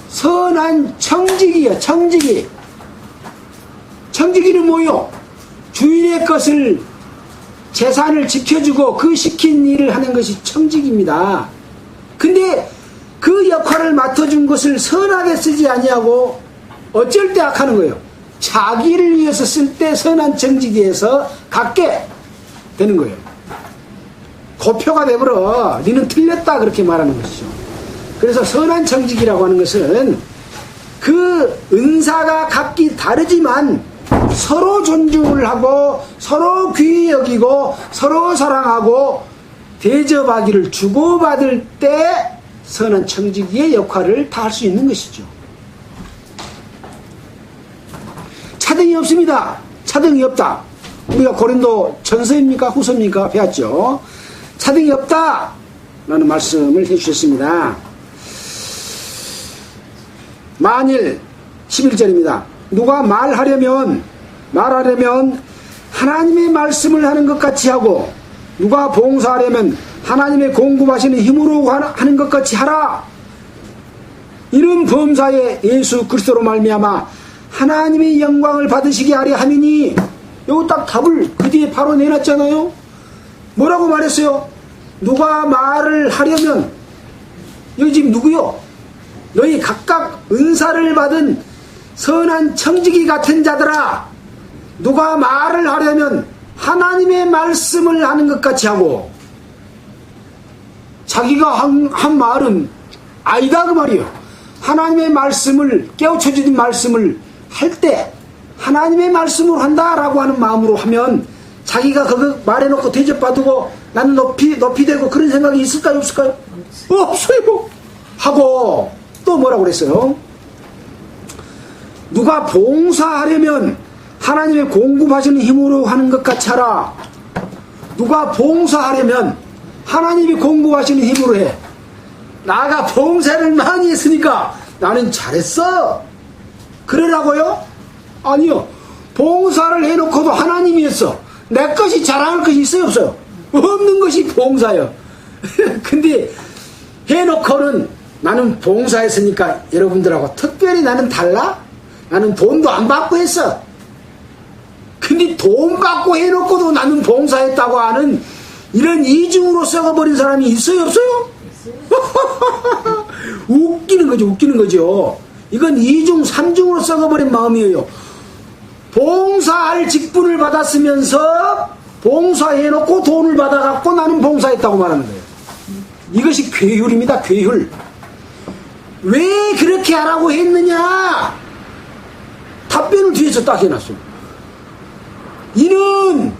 선한 청지기요. 청지기. 청지기는 뭐요? 주인의 것을 재산을 지켜주고 그 시킨 일을 하는 것이 청지기입니다. 근데 그 역할을 맡아준 것을 선하게 쓰지 아니하고 어쩔 때 악하는 거예요. 자기를 위해서 쓸 때 선한 청지기에서 갖게 되는 거예요. 고표가 되버려. 니는 틀렸다 그렇게 말하는 것이죠. 그래서 선한 청지기라고 하는 것은 그 은사가 각기 다르지만 서로 존중을 하고 서로 귀히 여기고 서로 사랑하고 대접하기를 주고받을 때 선한 청지기의 역할을 다 할 수 있는 것이죠. 차등이 없습니다. 차등이 없다. 우리가 고린도 전서입니까 후서입니까 배웠죠. 차등이 없다 라는 말씀을 해주셨습니다. 만일 11절입니다. 누가 말하려면 하나님의 말씀을 하는 것 같이 하고 누가 봉사하려면 하나님의 공급하시는 힘으로 하는 것 같이 하라. 이런 범사에 예수 그리스도로 말미암아 하나님의 영광을 받으시게 하려 함이니. 요거 딱 답을 그 뒤에 바로 내놨잖아요. 뭐라고 말했어요? 누가 말을 하려면, 여기 지금 누구요? 너희 각각 은사를 받은 선한 청지기 같은 자들아, 누가 말을 하려면 하나님의 말씀을 하는 것 같이 하고, 자기가 한 말은 아니다 그 말이에요. 하나님의 말씀을, 깨우쳐주는 말씀을 할 때 하나님의 말씀으로 한다라고 하는 마음으로 하면 자기가 그거 말해놓고 대접받고 나는 높이 되고 그런 생각이 있을까요? 없을까요? 없어요. 하고 또 뭐라고 그랬어요? 누가 봉사하려면 하나님의 공급하시는 힘으로 하는 것 같이 하라. 누가 봉사하려면 하나님이 공급하시는 힘으로 해. 나가 봉사를 많이 했으니까 나는 잘했어. 그러라고요? 아니요. 봉사를 해놓고도 하나님이 했어. 내 것이 자랑할 것이 있어요? 없어요? 없는 것이 봉사예요. 근데 해놓고는 나는 봉사했으니까 여러분들하고 특별히 나는 달라? 나는 돈도 안 받고 했어. 근데 돈 받고 해놓고도 나는 봉사했다고 하는 이런 이중으로 썩어버린 사람이 있어요? 없어요? 웃기는 거죠. 이건 이중, 삼중으로 썩어버린 마음이에요. 봉사할 직분을 받았으면서 봉사해놓고 돈을 받아갖고 나는 봉사했다고 말하는 거예요. 이것이 괴휼입니다. 괴휼. 왜 그렇게 하라고 했느냐? 답변을 뒤에서 딱 해놨어요. 이는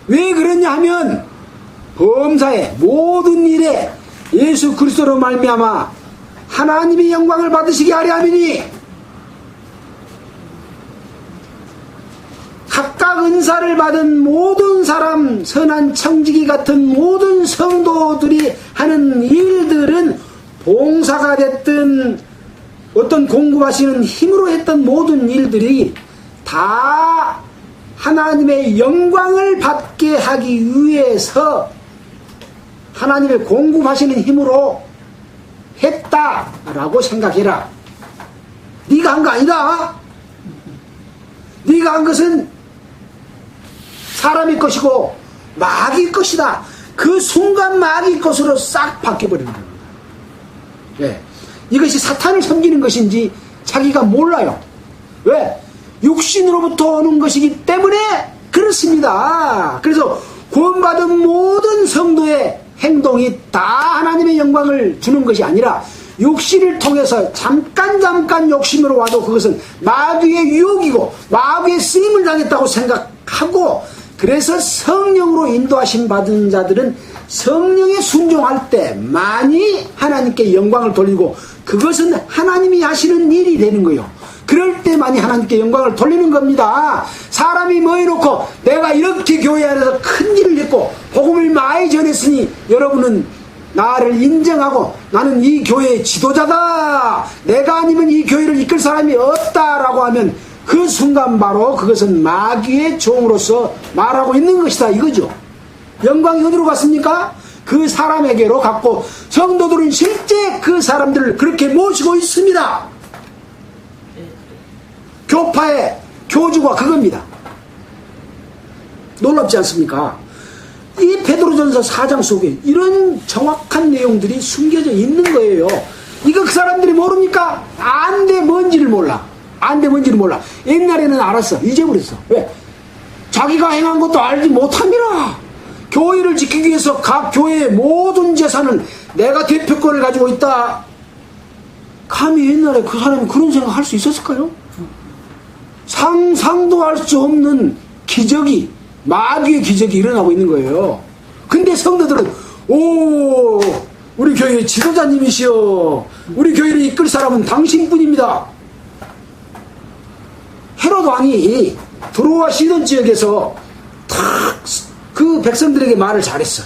왜 그러냐 하면 범사의 모든 일에 예수 그리스도로 말미암아 하나님의 영광을 받으시게 하려 함이니 각각 은사를 받은 모든 사람, 선한 청지기 같은 모든 성도들이 하는 일들은 봉사가 됐든 어떤 공급하시는 힘으로 했던 모든 일들이 다 하나님의 영광을 받게 하기 위해서 하나님의 공급하시는 힘으로 했다라고 생각해라. 네가 한 거 아니다. 네가 한 것은 사람의 것이고 마귀의 것이다. 그 순간 마귀의 것으로 싹 바뀌어버리는 겁니다. 예. 이것이 사탄을 섬기는 것인지 자기가 몰라요. 왜? 육신으로부터 오는 것이기 때문에 그렇습니다. 그래서 구원받은 모든 성도의 행동이 다 하나님의 영광을 주는 것이 아니라 육신을 통해서 잠깐 욕심으로 와도 그것은 마귀의 유혹이고 마귀의 쓰임을 당했다고 생각하고, 그래서 성령으로 인도하심 받은 자들은 성령에 순종할 때 많이 하나님께 영광을 돌리고 그것은 하나님이 하시는 일이 되는 거예요. 그럴 때 많이 하나님께 영광을 돌리는 겁니다. 사람이 뭐 해놓고 내가 이렇게 교회 안에서 큰 일을 했고 복음을 많이 전했으니 여러분은 나를 인정하고 나는 이 교회의 지도자다, 내가 아니면 이 교회를 이끌 사람이 없다라고 하면 그 순간 바로 그것은 마귀의 종으로서 말하고 있는 것이다 이거죠. 영광이 어디로 갔습니까? 그 사람에게로 갔고 성도들은 실제 그 사람들을 그렇게 모시고 있습니다. 교파의 교주가 그겁니다. 놀랍지 않습니까? 이 베드로전서 4장 속에 이런 정확한 내용들이 숨겨져 있는 거예요. 이거 그 사람들이 모릅니까? 안돼 뭔지를 몰라. 옛날에는 알았어. 잊어버렸어. 왜? 자기가 행한 것도 알지 못함이라. 교회를 지키기 위해서 각 교회의 모든 재산을 내가 대표권을 가지고 있다. 감히 옛날에 그 사람이 그런 생각 할 수 있었을까요? 상상도 할 수 없는 기적이, 마귀의 기적이 일어나고 있는 거예요. 근데 성도들은 오, 우리 교회의 지도자님이시여, 우리 교회를 이끌 사람은 당신뿐입니다. 헤롯 왕이 두로와 시돈 지역에서 그 백성들에게 말을 잘했어.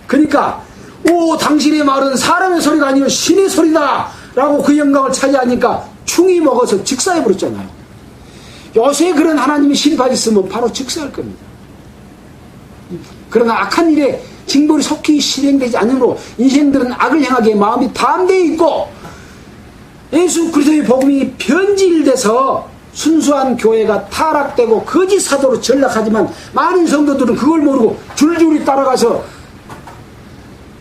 그러니까 오, 당신의 말은 사람의 소리가 아니고 신의 소리다 라고 그 영광을 차지하니까 충이 먹어서 즉사해버렸잖아요. 요새 그런 하나님이 심판했으면 바로 즉사할 겁니다. 그러나 악한 일에 징벌이 속히 실행되지 않으므로 인생들은 악을 향하기에 마음이 담대히 있고 예수 그리스도의 복음이 변질돼서 순수한 교회가 타락되고 거짓 사도로 전락하지만 많은 성도들은 그걸 모르고 줄줄이 따라가서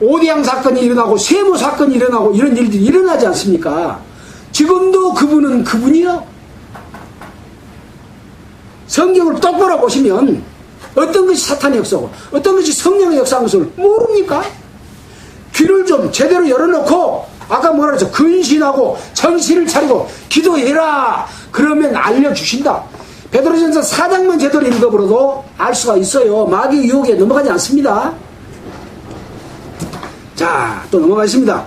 오대양 사건이 일어나고 세모 사건이 일어나고 이런 일들이 일어나지 않습니까? 지금도 그분은 그분이요. 성경을 똑바로 보시면 어떤 것이 사탄의 역사고 어떤 것이 성령의 역사인 것을 모릅니까? 귀를 좀 제대로 열어놓고 아까 뭐라 그랬죠? 근신하고 정신을 차리고 기도해라. 그러면 알려주신다. 베드로전서 4장만 제대로 읽어보려도 알 수가 있어요. 마귀의 유혹에 넘어가지 않습니다. 자, 또 넘어가겠습니다.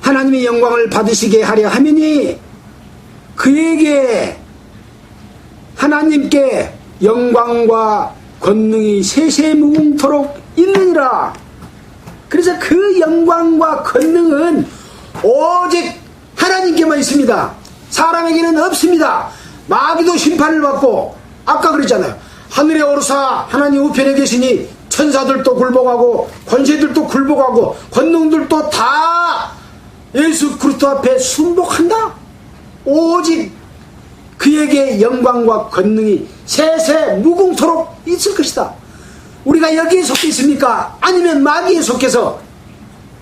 하나님의 영광을 받으시게 하려 하매니 그에게 하나님께 영광과 권능이 세세무궁토록 있느니라. 그래서 그 영광과 권능은 오직 하나님께만 있습니다. 사람에게는 없습니다. 마귀도 심판을 받고, 아까 그랬잖아요. 하늘에 오르사 하나님 우편에 계시니 천사들도 굴복하고 권세들도 굴복하고 권능들도 다 예수 그리스도 앞에 순복한다. 오직 그에게 영광과 권능이 세세무궁토록 있을 것이다. 우리가 여기에 속해 있습니까? 아니면 마귀에 속해서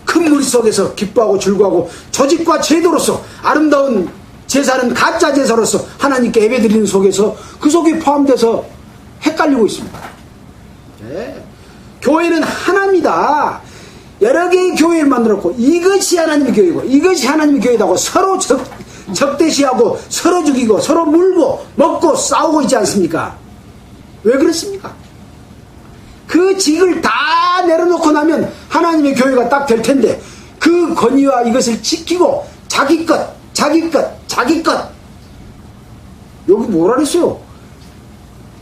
큰 무리 속에서 기뻐하고 즐거워하고 조직과 제도로서 아름다운 제사는 가짜 제사로서 하나님께 예배드리는 속에서 그 속에 포함돼서 헷갈리고 있습니다. 네. 교회는 하나입니다. 여러 개의 교회를 만들었고 이것이 하나님의 교회고 이것이 하나님의 교회다고 서로 적대시하고 서로 죽이고 서로 물고 먹고 싸우고 있지 않습니까? 왜 그렇습니까? 그 직을 다 내려놓고 나면 하나님의 교회가 딱 될 텐데 그 권위와 이것을 지키고 자기 것 여기 뭐라 그랬어요?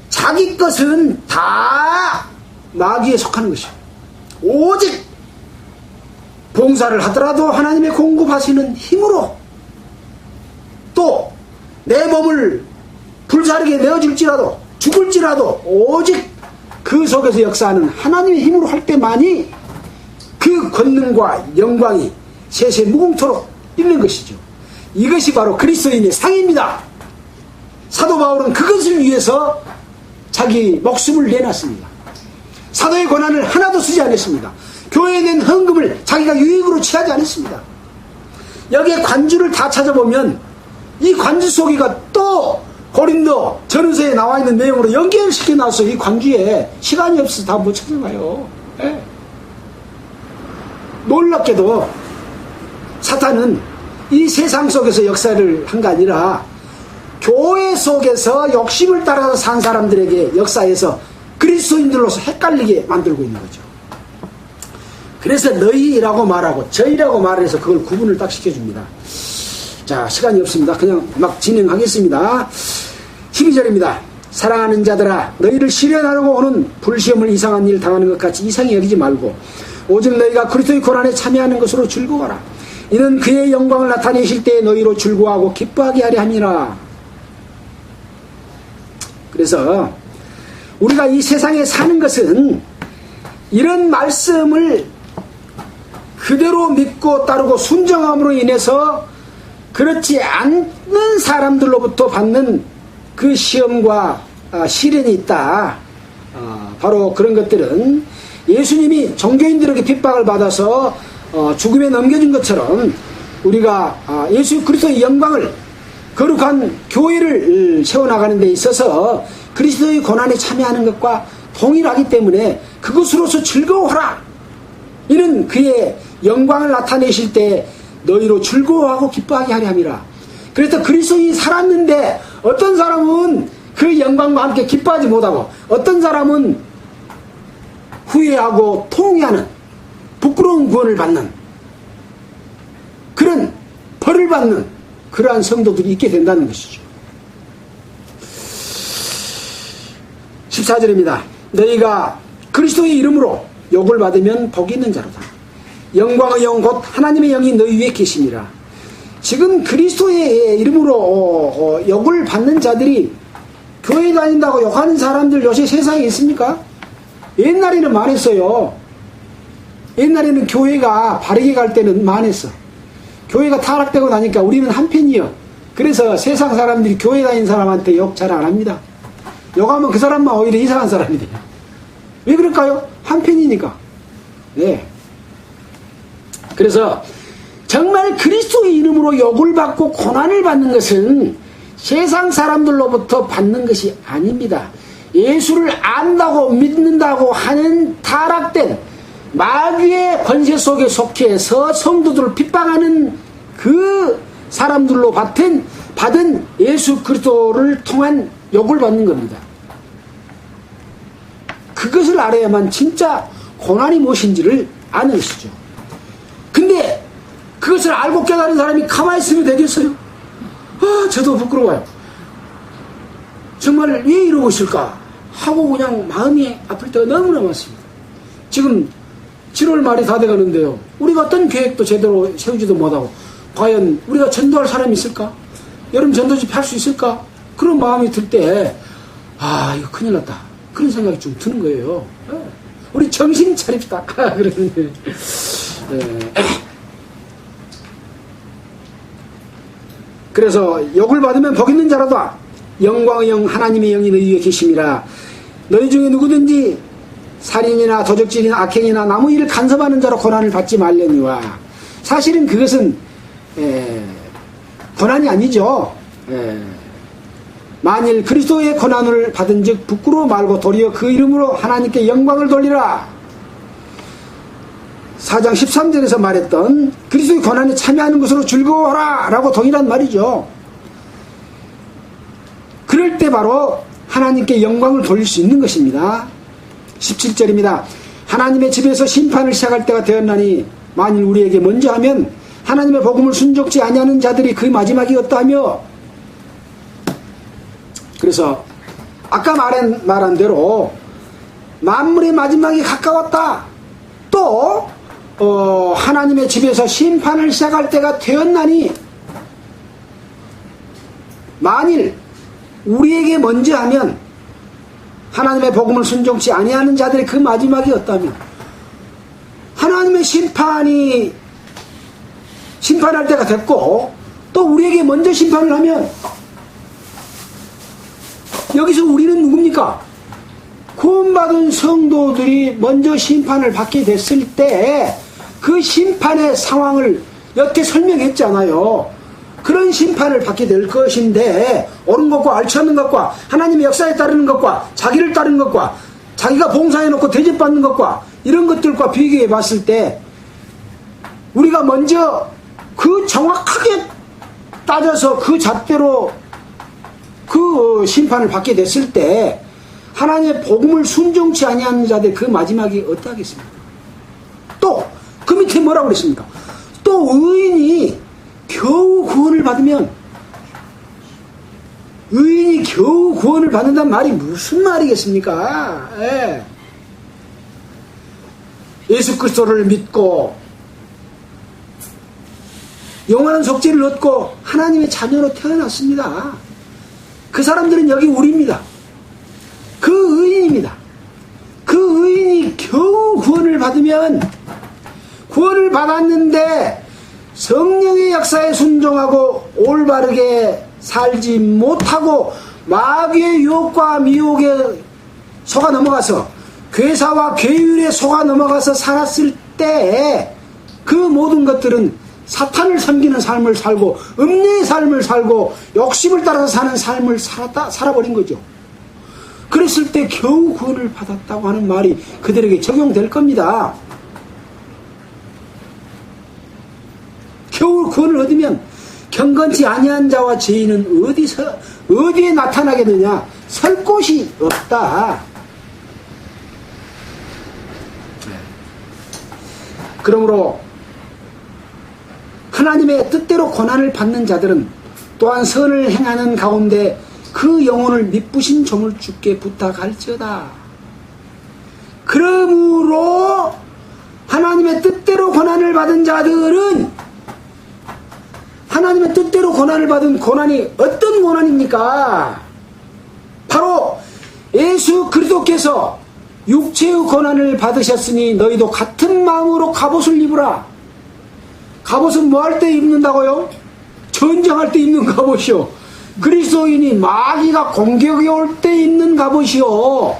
자기 것은 다 마귀에 속하는 것이에요. 오직 봉사를 하더라도 하나님의 공급하시는 힘으로 또 내 몸을 불사르게 내어줄지라도 죽을지라도 오직 그 속에서 역사하는 하나님의 힘으로 할 때만이 그 권능과 영광이 세세무궁토록 있는 것이죠. 이것이 바로 그리스도인의 상입니다. 사도 바울은 그것을 위해서 자기 목숨을 내놨습니다. 사도의 권한을 하나도 쓰지 않았습니다. 교회에 낸 헌금을 자기가 유익으로 취하지 않았습니다. 여기에 관주를 다 찾아보면 이 관주 속이가 또 고린도 전후서에 나와 있는 내용으로 연결시켜 놨어요. 이 관주에 시간이 없어서 다 못 찾아가요. 네. 놀랍게도 사탄은 이 세상 속에서 역사를 한 게 아니라 교회 속에서 욕심을 따라서 산 사람들에게 역사에서 그리스도인들로서 헷갈리게 만들고 있는 거죠. 그래서 너희라고 말하고 저희라고 말해서 그걸 구분을 딱 시켜줍니다. 자, 시간이 없습니다. 그냥 막 진행하겠습니다. 12절입니다. 사랑하는 자들아 너희를 시련하려고 오는 불시험을 이상한 일 당하는 것 같이 이상히 여기지 말고 오직 너희가 그리스도의 고난에 참여하는 것으로 즐거워라. 이는 그의 영광을 나타내실 때에 너희로 즐거워하고 기뻐하게 하려 함이라. 그래서 우리가 이 세상에 사는 것은 이런 말씀을 그대로 믿고 따르고 순종함으로 인해서 그렇지 않는 사람들로부터 받는 그 시험과 시련이 있다. 바로 그런 것들은 예수님이 종교인들에게 핍박을 받아서 죽음에 넘겨준 것처럼 우리가 예수 그리스도의 영광을 거룩한 교회를 세워나가는 데 있어서 그리스도의 고난에 참여하는 것과 동일하기 때문에 그것으로서 즐거워하라. 이는 그의 영광을 나타내실 때 너희로 즐거워하고 기뻐하게 하려 함이라. 그래서 그리스도인이 살았는데 어떤 사람은 그 영광과 함께 기뻐하지 못하고 어떤 사람은 후회하고 통회하는 부끄러운 구원을 받는 그런 벌을 받는 그러한 성도들이 있게 된다는 것이죠. 14절입니다. 너희가 그리스도의 이름으로 욕을 받으면 복이 있는 자로다. 영광의 영 곧 하나님의 영이 너희 위에 계시니라. 지금 그리스도의 이름으로 욕을 받는 자들이 교회 다닌다고 욕하는 사람들 요새 세상에 있습니까? 옛날에는 많았어요. 옛날에는 교회가 바르게 갈 때는 많았어. 교회가 타락되고 나니까 우리는 한편이요. 그래서 세상 사람들이 교회 다니는 사람한테 욕 잘 안 합니다. 욕하면 그 사람만 오히려 이상한 사람이 돼요. 왜 그럴까요? 한편이니까. 네. 그래서 정말 그리스도의 이름으로 욕을 받고 고난을 받는 것은 세상 사람들로부터 받는 것이 아닙니다. 예수를 안다고 믿는다고 하는 타락된 마귀의 권세 속에 속해서 성도들을 핍박하는 그 사람들로 받은 받은 예수 그리스도를 통한 욕을 받는 겁니다. 그것을 알아야만 진짜 고난이 무엇인지를 아는 것이죠. 근데 그것을 알고 깨달은 사람이 가만히 있으면 되겠어요? 저도 부끄러워요. 정말 왜 이러고 있을까 하고 그냥 마음이 아플 때가 너무나 많습니다. 지금 7월 말이 다 돼가는데요. 우리가 어떤 계획도 제대로 세우지도 못하고 과연 우리가 전도할 사람이 있을까? 여름 전도집 할 수 있을까? 그런 마음이 들 때 이거 큰일 났다. 그런 생각이 좀 드는 거예요. 우리 정신 차립시다. 그러는데 그래서 욕을 받으면 복 있는 자로다. 영광의 영 하나님의 영이 너희 위에 계심이라. 너희 중에 누구든지 살인이나 도적질이나 악행이나 남의 일을 간섭하는 자로 고난을 받지 말려니와. 사실은 그것은 고난이 아니죠. 만일 그리스도의 고난을 받은 즉 부끄러워 말고 도리어 그 이름으로 하나님께 영광을 돌리라. 4장 13절에서 말했던 그리스도의 고난에 참여하는 것으로 즐거워하라 라고 동일한 말이죠. 그럴 때 바로 하나님께 영광을 돌릴 수 있는 것입니다. 17절입니다. 하나님의 집에서 심판을 시작할 때가 되었나니 만일 우리에게 먼저 하면 하나님의 복음을 순종치 아니하는 자들이 그 마지막이 어떠하며. 그래서 아까 말한 대로 만물의 마지막이 가까웠다. 또 하나님의 집에서 심판을 시작할 때가 되었나니 만일 우리에게 먼저 하면 하나님의 복음을 순종치 아니하는 자들의 그 마지막이 어떠하며. 하나님의 심판할 때가 됐고 또 우리에게 먼저 심판을 하면 여기서 우리는 누굽니까? 구원받은 성도들이 먼저 심판을 받게 됐을 때 그 심판의 상황을 여태 설명했잖아요. 그런 심판을 받게 될 것인데 옳은 것과 옳지 않는 것과 하나님의 역사에 따르는 것과 자기를 따르는 것과 자기가 봉사해놓고 대접받는 것과 이런 것들과 비교해 봤을 때 우리가 먼저 그 정확하게 따져서 그 잣대로 그 심판을 받게 됐을 때 하나님의 복음을 순종치 아니하는 자들 그 마지막이 어떠하겠습니까? 또 그 밑에 뭐라고 그랬습니까? 또 의인이 겨우 구원을 받으면 의인이 겨우 구원을 받는다는 말이 무슨 말이겠습니까? 예수 그리스도를 믿고 영원한 속죄를 얻고 하나님의 자녀로 태어났습니다. 그 사람들은 여기 우리입니다. 그 의인입니다. 그 의인이 겨우 구원을 받으면 구원을 받았는데 성령의 역사에 순종하고 올바르게 살지 못하고 마귀의 유혹과 미혹에 속아 넘어가서 괴사와 괴율에 속아 넘어가서 살았을 때 그 모든 것들은 사탄을 섬기는 삶을 살고 음녀의 삶을 살고 욕심을 따라서 사는 삶을 살아버린 거죠. 그랬을 때 겨우 구원을 받았다고 하는 말이 그들에게 적용될 겁니다. 겨우 구원을 얻으면 경건치 아니한 자와 죄인은 어디에 나타나게 되냐? 설 곳이 없다. 그러므로 하나님의 뜻대로 고난을 받는 자들은 또한 선을 행하는 가운데 그 영혼을 미쁘신 조물주께 부탁할지어다. 그러므로 하나님의 뜻대로 고난을 받은 자들은 하나님의 뜻대로 고난을 받은 고난이 어떤 고난입니까? 바로 예수 그리스도께서 육체의 고난을 받으셨으니 너희도 같은 마음으로 갑옷을 입으라. 갑옷은 뭐 할 때 입는다고요? 전쟁할 때 입는 갑옷이요. 그리스도인이 마귀가 공격이 올 때 입는 갑옷이요.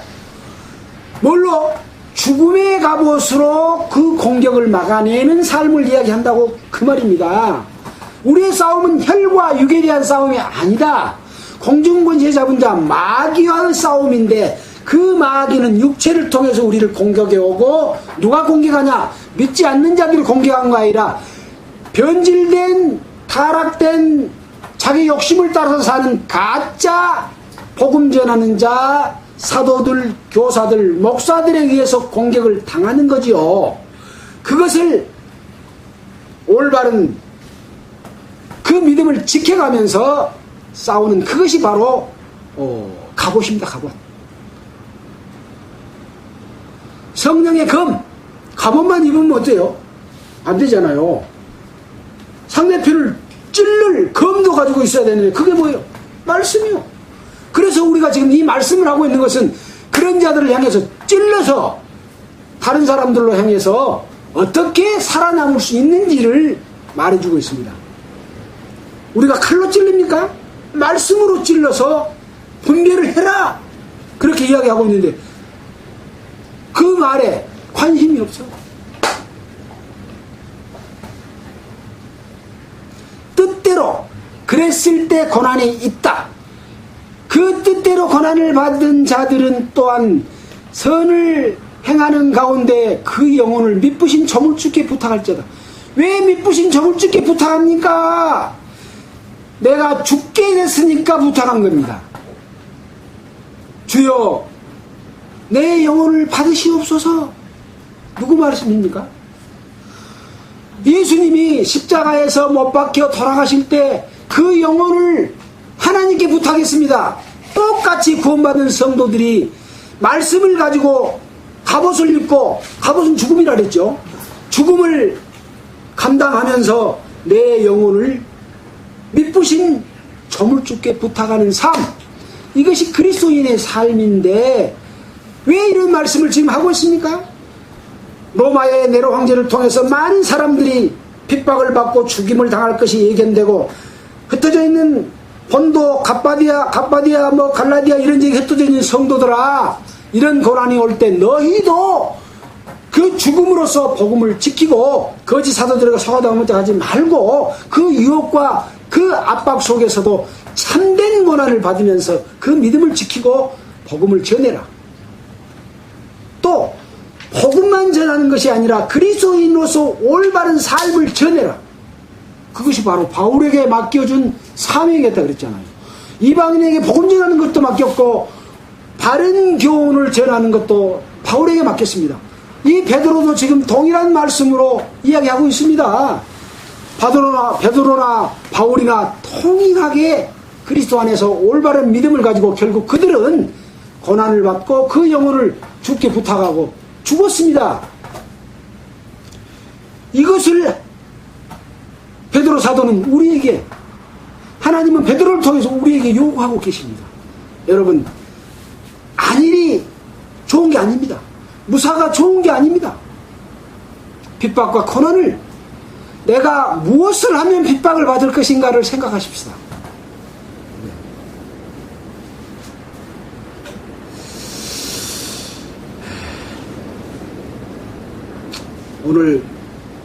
뭘로? 죽음의 갑옷으로 그 공격을 막아내는 삶을 이야기한다고 그 말입니다. 우리의 싸움은 혈과 육에 대한 싸움이 아니다. 공중권세 잡은 자 마귀와의 싸움인데 그 마귀는 육체를 통해서 우리를 공격해 오고 누가 공격하냐? 믿지 않는 자들을 공격한 거 아니라 변질된 타락된 자기 욕심을 따라서 사는 가짜 복음 전하는 자, 사도들, 교사들, 목사들에 의해서 공격을 당하는 거지요. 그것을 올바른 그 믿음을 지켜가면서 싸우는 그것이 바로 갑옷입니다. 갑옷. 성령의 검, 갑옷만 입으면 어때요? 안 되잖아요. 상대편을 찔를 검도 가지고 있어야 되는데 그게 뭐예요? 말씀이요. 그래서 우리가 지금 이 말씀을 하고 있는 것은 그런 자들을 향해서 찔러서 다른 사람들로 향해서 어떻게 살아남을 수 있는지를 말해주고 있습니다. 우리가 칼로 찔립니까? 말씀으로 찔러서 분별을 해라! 그렇게 이야기하고 있는데 그 말에 관심이 없어. 뜻대로 그랬을 때 고난이 있다. 그 뜻대로 고난을 받은 자들은 또한 선을 행하는 가운데 그 영혼을 미쁘신 저물주께 부탁할지어다. 왜 미쁘신 저물주께 부탁합니까? 내가 죽게 됐으니까 부탁한 겁니다. 주여 내 영혼을 받으시옵소서. 누구 말씀입니까? 예수님이 십자가에서 못 박혀 돌아가실 때 그 영혼을 하나님께 부탁했습니다. 똑같이 구원받은 성도들이 말씀을 가지고 갑옷을 입고, 갑옷은 죽음이라 그랬죠. 죽음을 감당하면서 내 영혼을 미쁘신 저물주께 부탁하는 삶, 이것이 그리스도인의 삶인데 왜 이런 말씀을 지금 하고 있습니까? 로마의 네로 황제를 통해서 많은 사람들이 핍박을 받고 죽임을 당할 것이 예견되고 흩어져 있는 본도, 갑바디아, 뭐 갈라디아 이런 지역에 흩어져 있는 성도들아, 이런 고난이 올 때 너희도 그 죽음으로써 복음을 지키고 거짓 사도들에게 속아당하는 데 하지 말고 그 유혹과 그 압박 속에서도 참된 고난을 받으면서 그 믿음을 지키고 복음을 전해라. 또 복음만 전하는 것이 아니라 그리스도인으로서 올바른 삶을 전해라. 그것이 바로 바울에게 맡겨준 사명이었다 그랬잖아요. 이방인에게 복음 전하는 것도 맡겼고 바른 교훈을 전하는 것도 바울에게 맡겼습니다. 이 베드로도 지금 동일한 말씀으로 이야기하고 있습니다. 베드로나 바울이나 통일하게 그리스도 안에서 올바른 믿음을 가지고 결국 그들은 고난을 받고 그 영혼을 주께 부탁하고 죽었습니다. 이것을 베드로 사도는 우리에게, 하나님은 베드로를 통해서 우리에게 요구하고 계십니다. 여러분, 안일이 좋은 게 아닙니다. 무사가 좋은 게 아닙니다. 핍박과 고난을 내가 무엇을 하면 핍박을 받을 것인가를 생각하십시다. 오늘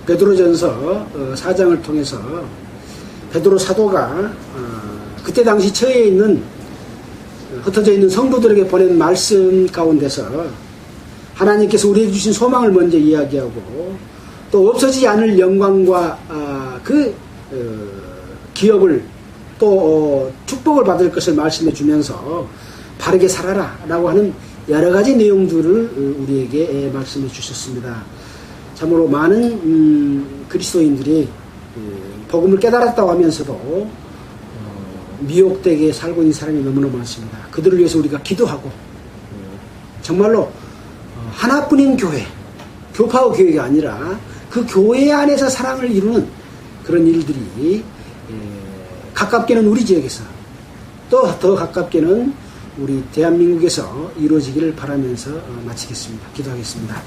베드로전서 4장을 통해서 베드로 사도가 그때 당시 처해 있는 흩어져 있는 성도들에게 보낸 말씀 가운데서 하나님께서 우리에게 주신 소망을 먼저 이야기하고 또 없어지지 않을 영광과 기업을 또 축복을 받을 것을 말씀해 주면서 바르게 살아라 라고 하는 여러 가지 내용들을 우리에게 말씀해 주셨습니다. 참으로 많은 그리스도인들이 복음을 깨달았다고 하면서도 미혹되게 살고 있는 사람이 너무나 많습니다. 그들을 위해서 우리가 기도하고 정말로 하나뿐인 교회, 교파의 교회가 아니라 그 교회 안에서 사랑을 이루는 그런 일들이 가깝게는 우리 지역에서 또 더 가깝게는 우리 대한민국에서 이루어지기를 바라면서 마치겠습니다. 기도하겠습니다.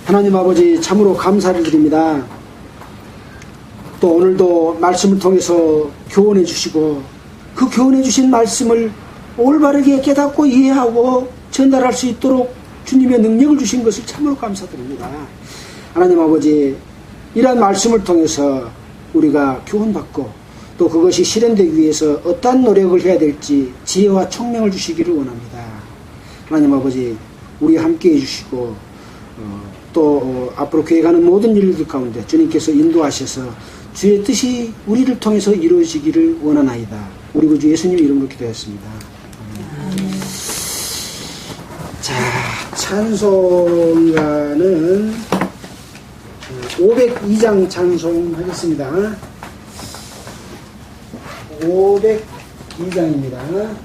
하나님 아버지, 참으로 감사를 드립니다. 또 오늘도 말씀을 통해서 교훈해 주시고 그 교훈해 주신 말씀을 올바르게 깨닫고 이해하고 전달할 수 있도록 주님의 능력을 주신 것을 참으로 감사드립니다. 하나님 아버지, 이러한 말씀을 통해서 우리가 교훈받고 또 그것이 실현되기 위해서 어떠한 노력을 해야 될지 지혜와 총명을 주시기를 원합니다. 하나님 아버지, 우리 함께 해주시고 또 앞으로 교회 가는 모든 일들 가운데 주님께서 인도하셔서 주의 뜻이 우리를 통해서 이루어지기를 원하나이다. 우리 구주 예수님 이름으로 기도했습니다. 자, 찬송가는 502장 찬송하겠습니다. 502장입니다.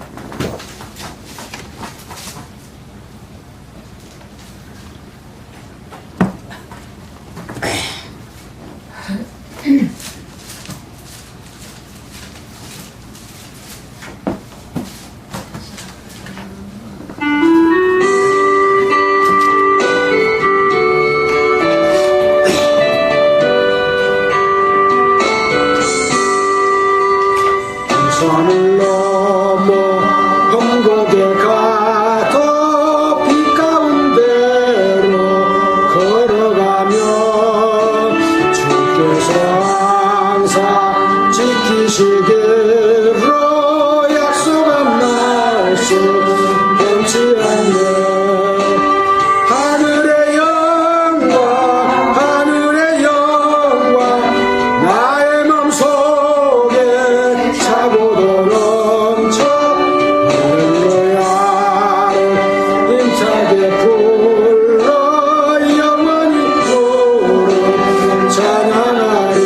산을 넘어 험곡에 가도 빛 가운데로 걸어가며 주께서 항상 지키시기로 약속한 말씀 변치 않네. 하늘의 영광 하늘의 영광 나의 맘속에 차고도 넘쳐 할렐루야를 힘차게 불러 영원히 부르 찬양하리.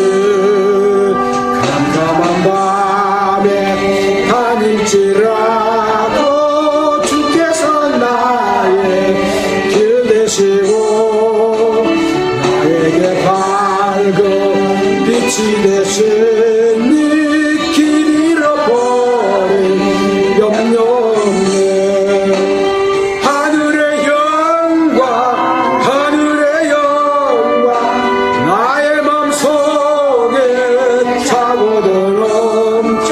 캄캄한 밤에 다닐지라도 주께서 나의 길 되시고 나에게 밝은 빛이 되시니 길 잃어버린 염려 없네. 하늘의 영광 하늘의 영광 나의 맘속에 차고도 넘쳐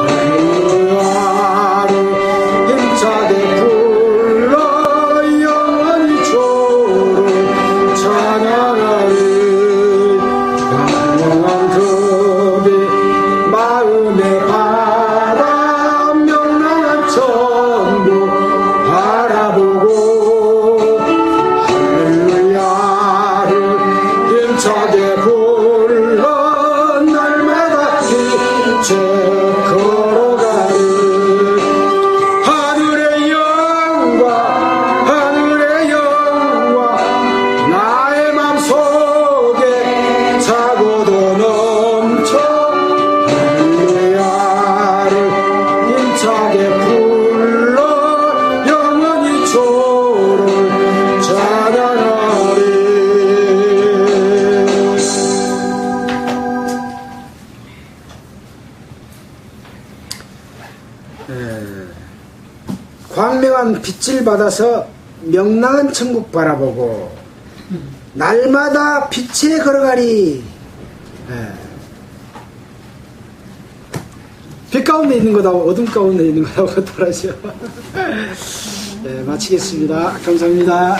할렐루야를 힘차게 불러 영원히 주를 찬양하리. 강력한 급이 마음에 바람 명랑한 천국 바라보고 할렐루야를 힘차게 불러 날마다 빛에 걸어가리. 하늘의 영광 하늘의 영광 나의 맘속에 차고도 넘쳐 할렐루야를 힘차게 불러 영원히 주를 찬양하리. 광명한 빛을 받아서 명랑한 천국 바라보고 날마다 빛에 걸어가리. 빛 가운데 있는 거다고 어둠 가운데 있는 거다고 더라죠. 마치겠습니다. 감사합니다.